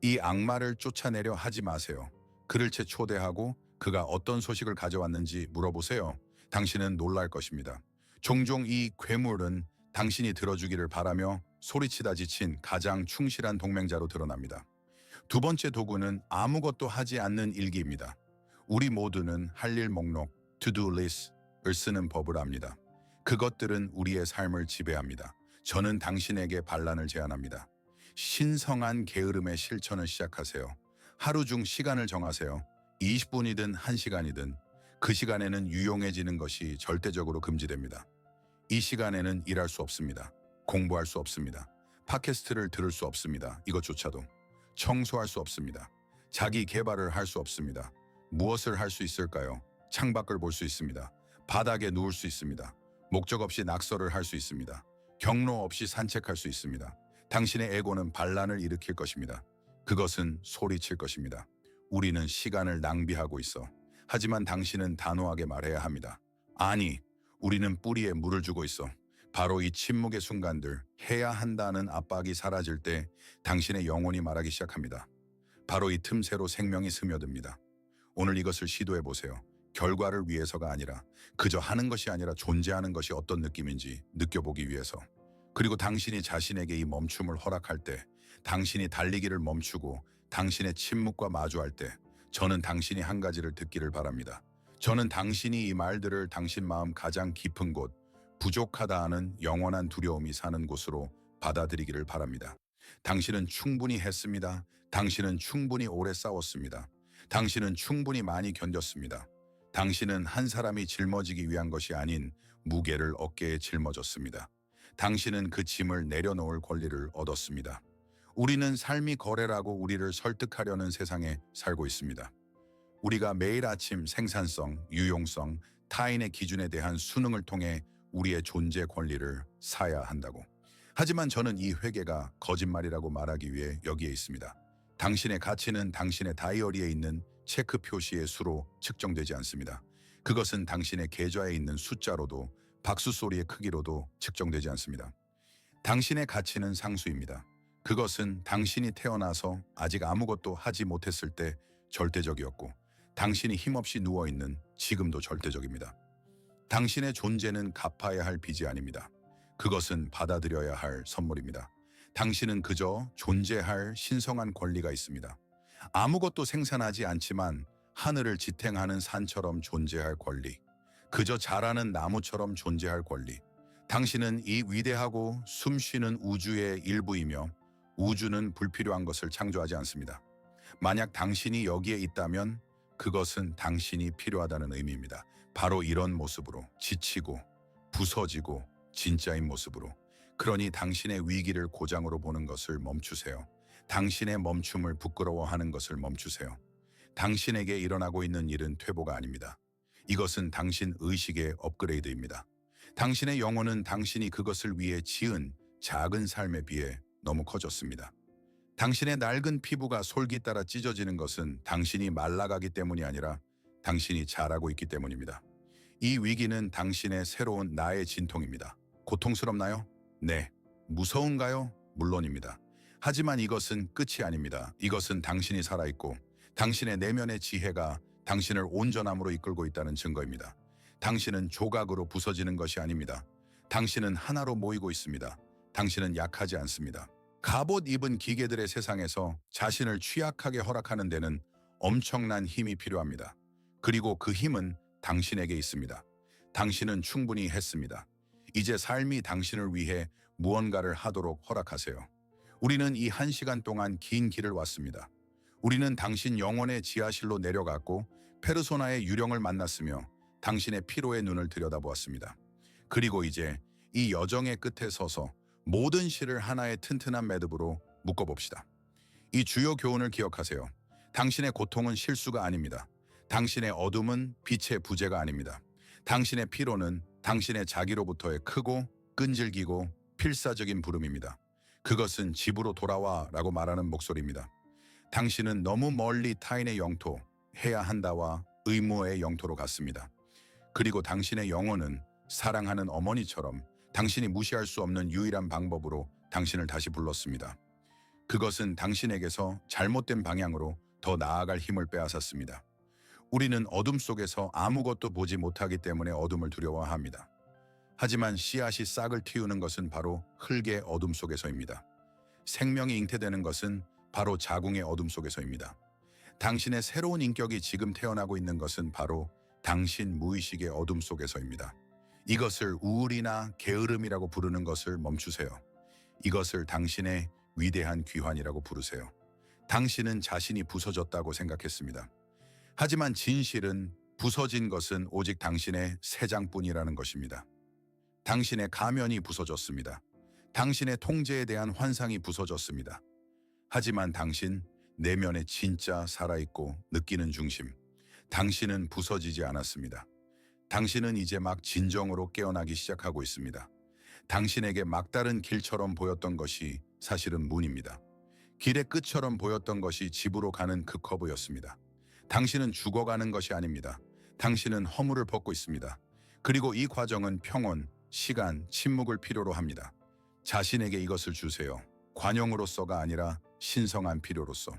이 악마를 쫓아내려 하지 마세요. 그를 채 초대하고 그가 어떤 소식을 가져왔는지 물어보세요. 당신은 놀랄 것입니다. 종종 이 괴물은 당신이 들어주기를 바라며 소리치다 지친 가장 충실한 동맹자로 드러납니다. 두 번째 도구는 아무것도 하지 않는 일기입니다. 우리 모두는 할 일 목록, to-do list을 쓰는 법을 압니다. 그것들은 우리의 삶을 지배합니다. 저는 당신에게 반란을 제안합니다. 신성한 게으름의 실천을 시작하세요. 하루 중 시간을 정하세요. 20분이든 1시간이든 그 시간에는 유용해지는 것이 절대적으로 금지됩니다. 이 시간에는 일할 수 없습니다. 공부할 수 없습니다. 팟캐스트를 들을 수 없습니다. 이것조차도. 청소할 수 없습니다. 자기 개발을 할 수 없습니다. 무엇을 할 수 있을까요? 창밖을 볼 수 있습니다. 바닥에 누울 수 있습니다. 목적 없이 낙서를 할 수 있습니다. 경로 없이 산책할 수 있습니다. 당신의 에고는 반란을 일으킬 것입니다. 그것은 소리칠 것입니다. 우리는 시간을 낭비하고 있어. 하지만 당신은 단호하게 말해야 합니다. 아니, 우리는 뿌리에 물을 주고 있어. 바로 이 침묵의 순간들, 해야 한다는 압박이 사라질 때 당신의 영혼이 말하기 시작합니다. 바로 이 틈새로 생명이 스며듭니다. 오늘 이것을 시도해 보세요. 결과를 위해서가 아니라, 그저 하는 것이 아니라 존재하는 것이 어떤 느낌인지 느껴보기 위해서. 그리고 당신이 자신에게 이 멈춤을 허락할 때, 당신이 달리기를 멈추고 당신의 침묵과 마주할 때, 저는 당신이 한 가지를 듣기를 바랍니다. 저는 당신이 이 말들을 당신 마음 가장 깊은 곳, 부족하다 하는 영원한 두려움이 사는 곳으로 받아들이기를 바랍니다. 당신은 충분히 했습니다. 당신은 충분히 오래 싸웠습니다. 당신은 충분히 많이 견뎠습니다. 당신은 한 사람이 짊어지기 위한 것이 아닌 무게를 어깨에 짊어졌습니다. 당신은 그 짐을 내려놓을 권리를 얻었습니다. 우리는 삶이 거래라고 우리를 설득하려는 세상에 살고 있습니다. 우리가 매일 아침 생산성, 유용성, 타인의 기준에 대한 수능을 통해 우리의 존재 권리를 사야 한다고. 하지만 저는 이 회개가 거짓말이라고 말하기 위해 여기에 있습니다. 당신의 가치는 당신의 다이어리에 있는 체크 표시의 수로 측정되지 않습니다. 그것은 당신의 계좌에 있는 숫자로도, 박수 소리의 크기로도 측정되지 않습니다. 당신의 가치는 상수입니다. 그것은 당신이 태어나서 아직 아무것도 하지 못했을 때 절대적이었고, 당신이 힘없이 누워있는 지금도 절대적입니다. 당신의 존재는 갚아야 할 빚이 아닙니다. 그것은 받아들여야 할 선물입니다. 당신은 그저 존재할 신성한 권리가 있습니다. 아무것도 생산하지 않지만 하늘을 지탱하는 산처럼 존재할 권리. 그저 자라는 나무처럼 존재할 권리. 당신은 이 위대하고 숨쉬는 우주의 일부이며, 우주는 불필요한 것을 창조하지 않습니다. 만약 당신이 여기에 있다면 그것은 당신이 필요하다는 의미입니다. 바로 이런 모습으로, 지치고 부서지고 진짜인 모습으로. 그러니 당신의 위기를 고장으로 보는 것을 멈추세요. 당신의 멈춤을 부끄러워하는 것을 멈추세요. 당신에게 일어나고 있는 일은 퇴보가 아닙니다. 이것은 당신 의식의 업그레이드입니다. 당신의 영혼은 당신이 그것을 위해 지은 작은 삶에 비해 너무 커졌습니다. 당신의 낡은 피부가 솔기 따라 찢어지는 것은 당신이 말라가기 때문이 아니라 당신이 자라고 있기 때문입니다. 이 위기는 당신의 새로운 나의 진통입니다. 고통스럽나요? 네. 무서운가요? 물론입니다. 하지만 이것은 끝이 아닙니다. 이것은 당신이 살아있고 당신의 내면의 지혜가 당신을 온전함으로 이끌고 있다는 증거입니다. 당신은 조각으로 부서지는 것이 아닙니다. 당신은 하나로 모이고 있습니다. 당신은 약하지 않습니다. 갑옷 입은 기계들의 세상에서 자신을 취약하게 허락하는 데는 엄청난 힘이 필요합니다. 그리고 그 힘은 당신에게 있습니다. 당신은 충분히 했습니다. 이제 삶이 당신을 위해 무언가를 하도록 허락하세요. 우리는 이 1시간 동안 긴 길을 왔습니다. 우리는 당신 영혼의 지하실로 내려갔고 페르소나의 유령을 만났으며 당신의 피로의 눈을 들여다보았습니다. 그리고 이제 이 여정의 끝에 서서 모든 실을 하나의 튼튼한 매듭으로 묶어봅시다. 이 주요 교훈을 기억하세요. 당신의 고통은 실수가 아닙니다. 당신의 어둠은 빛의 부재가 아닙니다. 당신의 피로는 당신의 자기로부터의 크고 끈질기고 필사적인 부름입니다. 그것은 집으로 돌아와 라고 말하는 목소리입니다. 당신은 너무 멀리 타인의 영토, 해야 한다와 의무의 영토로 갔습니다. 그리고 당신의 영혼은 사랑하는 어머니처럼 당신이 무시할 수 없는 유일한 방법으로 당신을 다시 불렀습니다. 그것은 당신에게서 잘못된 방향으로 더 나아갈 힘을 빼앗았습니다. 우리는 어둠 속에서 아무것도 보지 못하기 때문에 어둠을 두려워합니다. 하지만 씨앗이 싹을 틔우는 것은 바로 흙의 어둠 속에서입니다. 생명이 잉태되는 것은 바로 자궁의 어둠 속에서입니다. 당신의 새로운 인격이 지금 태어나고 있는 것은 바로 당신 무의식의 어둠 속에서입니다. 이것을 우울이나 게으름이라고 부르는 것을 멈추세요. 이것을 당신의 위대한 귀환이라고 부르세요. 당신은 자신이 부서졌다고 생각했습니다. 하지만 진실은 부서진 것은 오직 당신의 새 장뿐이라는 것입니다. 당신의 가면이 부서졌습니다. 당신의 통제에 대한 환상이 부서졌습니다. 하지만 당신 내면에 진짜 살아있고 느끼는 중심, 당신은 부서지지 않았습니다. 당신은 이제 막 진정으로 깨어나기 시작하고 있습니다. 당신에게 막다른 길처럼 보였던 것이 사실은 문입니다. 길의 끝처럼 보였던 것이 집으로 가는 그 커브였습니다. 당신은 죽어가는 것이 아닙니다. 당신은 허물을 벗고 있습니다. 그리고 이 과정은 평온, 시간, 침묵을 필요로 합니다. 자신에게 이것을 주세요. 관용으로서가 아니라 신성한 필요로서.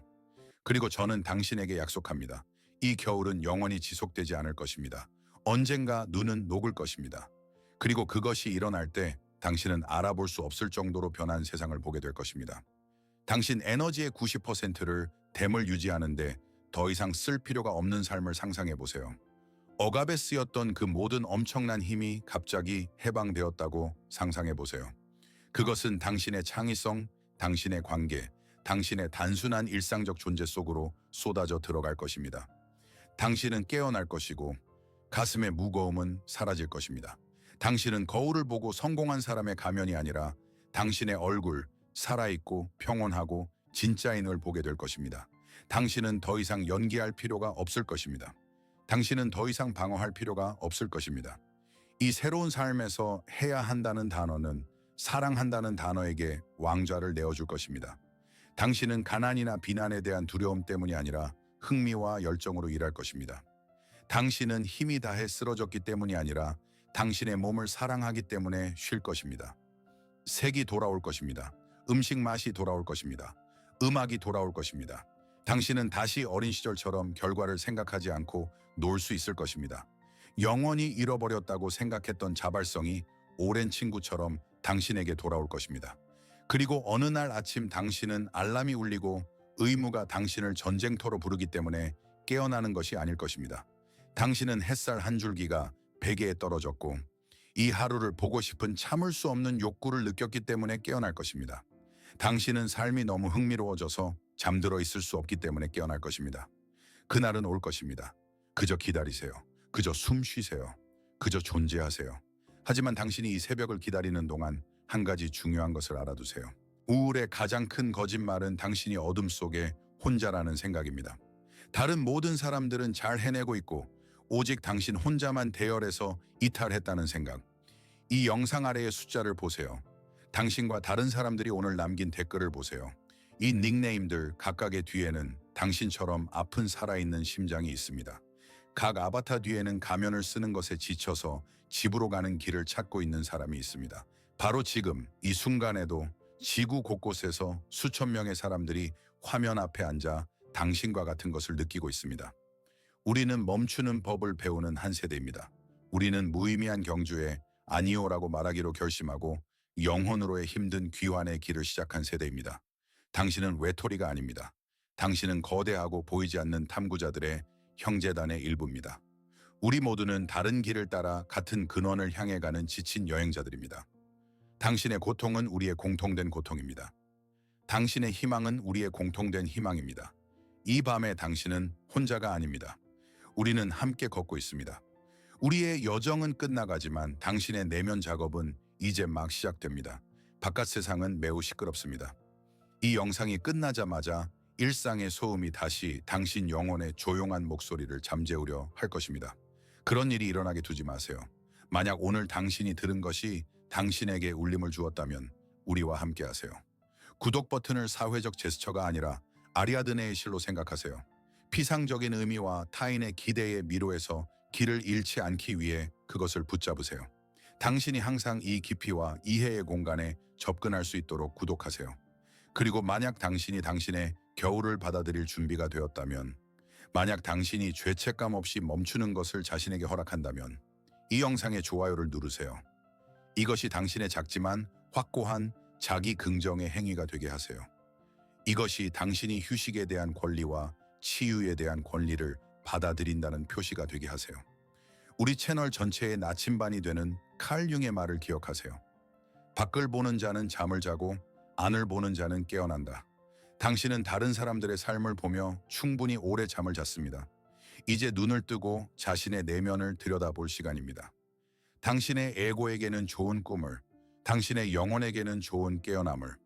그리고 저는 당신에게 약속합니다. 이 겨울은 영원히 지속되지 않을 것입니다. 언젠가 눈은 녹을 것입니다. 그리고 그것이 일어날 때 당신은 알아볼 수 없을 정도로 변한 세상을 보게 될 것입니다. 당신 에너지의 90%를 댐을 유지하는데 더 이상 쓸 필요가 없는 삶을 상상해 보세요. 억압에 쓰였던 그 모든 엄청난 힘이 갑자기 해방되었다고 상상해 보세요. 그것은 당신의 창의성, 당신의 관계, 당신의 단순한 일상적 존재 속으로 쏟아져 들어갈 것입니다. 당신은 깨어날 것이고 가슴의 무거움은 사라질 것입니다. 당신은 거울을 보고 성공한 사람의 가면이 아니라 당신의 얼굴, 살아있고 평온하고 진짜인을 보게 될 것입니다. 당신은 더 이상 연기할 필요가 없을 것입니다. 당신은 더 이상 방어할 필요가 없을 것입니다. 이 새로운 삶에서 해야 한다는 단어는 사랑한다는 단어에게 왕좌를 내어줄 것입니다. 당신은 가난이나 비난에 대한 두려움 때문이 아니라 흥미와 열정으로 일할 것입니다. 당신은 힘이 다해 쓰러졌기 때문이 아니라 당신의 몸을 사랑하기 때문에 쉴 것입니다. 색이 돌아올 것입니다. 음식 맛이 돌아올 것입니다. 음악이 돌아올 것입니다. 당신은 다시 어린 시절처럼 결과를 생각하지 않고 놀 수 있을 것입니다. 영원히 잃어버렸다고 생각했던 자발성이 오랜 친구처럼 당신에게 돌아올 것입니다. 그리고 어느 날 아침 당신은 알람이 울리고 의무가 당신을 전쟁터로 부르기 때문에 깨어나는 것이 아닐 것입니다. 당신은 햇살 한 줄기가 베개에 떨어졌고 이 하루를 보고 싶은 참을 수 없는 욕구를 느꼈기 때문에 깨어날 것입니다. 당신은 삶이 너무 흥미로워져서 잠들어 있을 수 없기 때문에 깨어날 것입니다. 그날은 올 것입니다. 그저 기다리세요. 그저 숨 쉬세요. 그저 존재하세요. 하지만 당신이 이 새벽을 기다리는 동안 한 가지 중요한 것을 알아두세요. 우울의 가장 큰 거짓말은 당신이 어둠 속에 혼자라는 생각입니다. 다른 모든 사람들은 잘 해내고 있고 오직 당신 혼자만 대열에서 이탈했다는 생각. 이 영상 아래의 숫자를 보세요. 당신과 다른 사람들이 오늘 남긴 댓글을 보세요. 이 닉네임들 각각의 뒤에는 당신처럼 아픈 살아있는 심장이 있습니다. 각 아바타 뒤에는 가면을 쓰는 것에 지쳐서 집으로 가는 길을 찾고 있는 사람이 있습니다. 바로 지금 이 순간에도 지구 곳곳에서 수천 명의 사람들이 화면 앞에 앉아 당신과 같은 것을 느끼고 있습니다. 우리는 멈추는 법을 배우는 한 세대입니다. 우리는 무의미한 경주에 아니오라고 말하기로 결심하고 영혼으로의 힘든 귀환의 길을 시작한 세대입니다. 당신은 외톨이가 아닙니다. 당신은 거대하고 보이지 않는 탐구자들의 형제단의 일부입니다. 우리 모두는 다른 길을 따라 같은 근원을 향해 가는 지친 여행자들입니다. 당신의 고통은 우리의 공통된 고통입니다. 당신의 희망은 우리의 공통된 희망입니다. 이 밤에 당신은 혼자가 아닙니다. 우리는 함께 걷고 있습니다. 우리의 여정은 끝나가지만 당신의 내면 작업은 이제 막 시작됩니다. 바깥 세상은 매우 시끄럽습니다. 이 영상이 끝나자마자 일상의 소음이 다시 당신 영혼의 조용한 목소리를 잠재우려 할 것입니다. 그런 일이 일어나게 두지 마세요. 만약 오늘 당신이 들은 것이 당신에게 울림을 주었다면 우리와 함께 하세요. 구독 버튼을 사회적 제스처가 아니라 아리아드네의 실로 생각하세요. 피상적인 의미와 타인의 기대에 미로해서 길을 잃지 않기 위해 그것을 붙잡으세요. 당신이 항상 이 깊이와 이해의 공간에 접근할 수 있도록 구독하세요. 그리고 만약 당신이 당신의 겨울을 받아들일 준비가 되었다면, 만약 당신이 죄책감 없이 멈추는 것을 자신에게 허락한다면 이 영상에 좋아요를 누르세요. 이것이 당신의 작지만 확고한 자기 긍정의 행위가 되게 하세요. 이것이 당신이 휴식에 대한 권리와 치유에 대한 권리를 받아들인다는 표시가 되게 하세요. 우리 채널 전체의 나침반이 되는 칼 융의 말을 기억하세요. 밖을 보는 자는 잠을 자고 안을 보는 자는 깨어난다. 당신은 다른 사람들의 삶을 보며 충분히 오래 잠을 잤습니다. 이제 눈을 뜨고 자신의 내면을 들여다볼 시간입니다. 당신의 에고에게는 좋은 꿈을, 당신의 영혼에게는 좋은 깨어남을,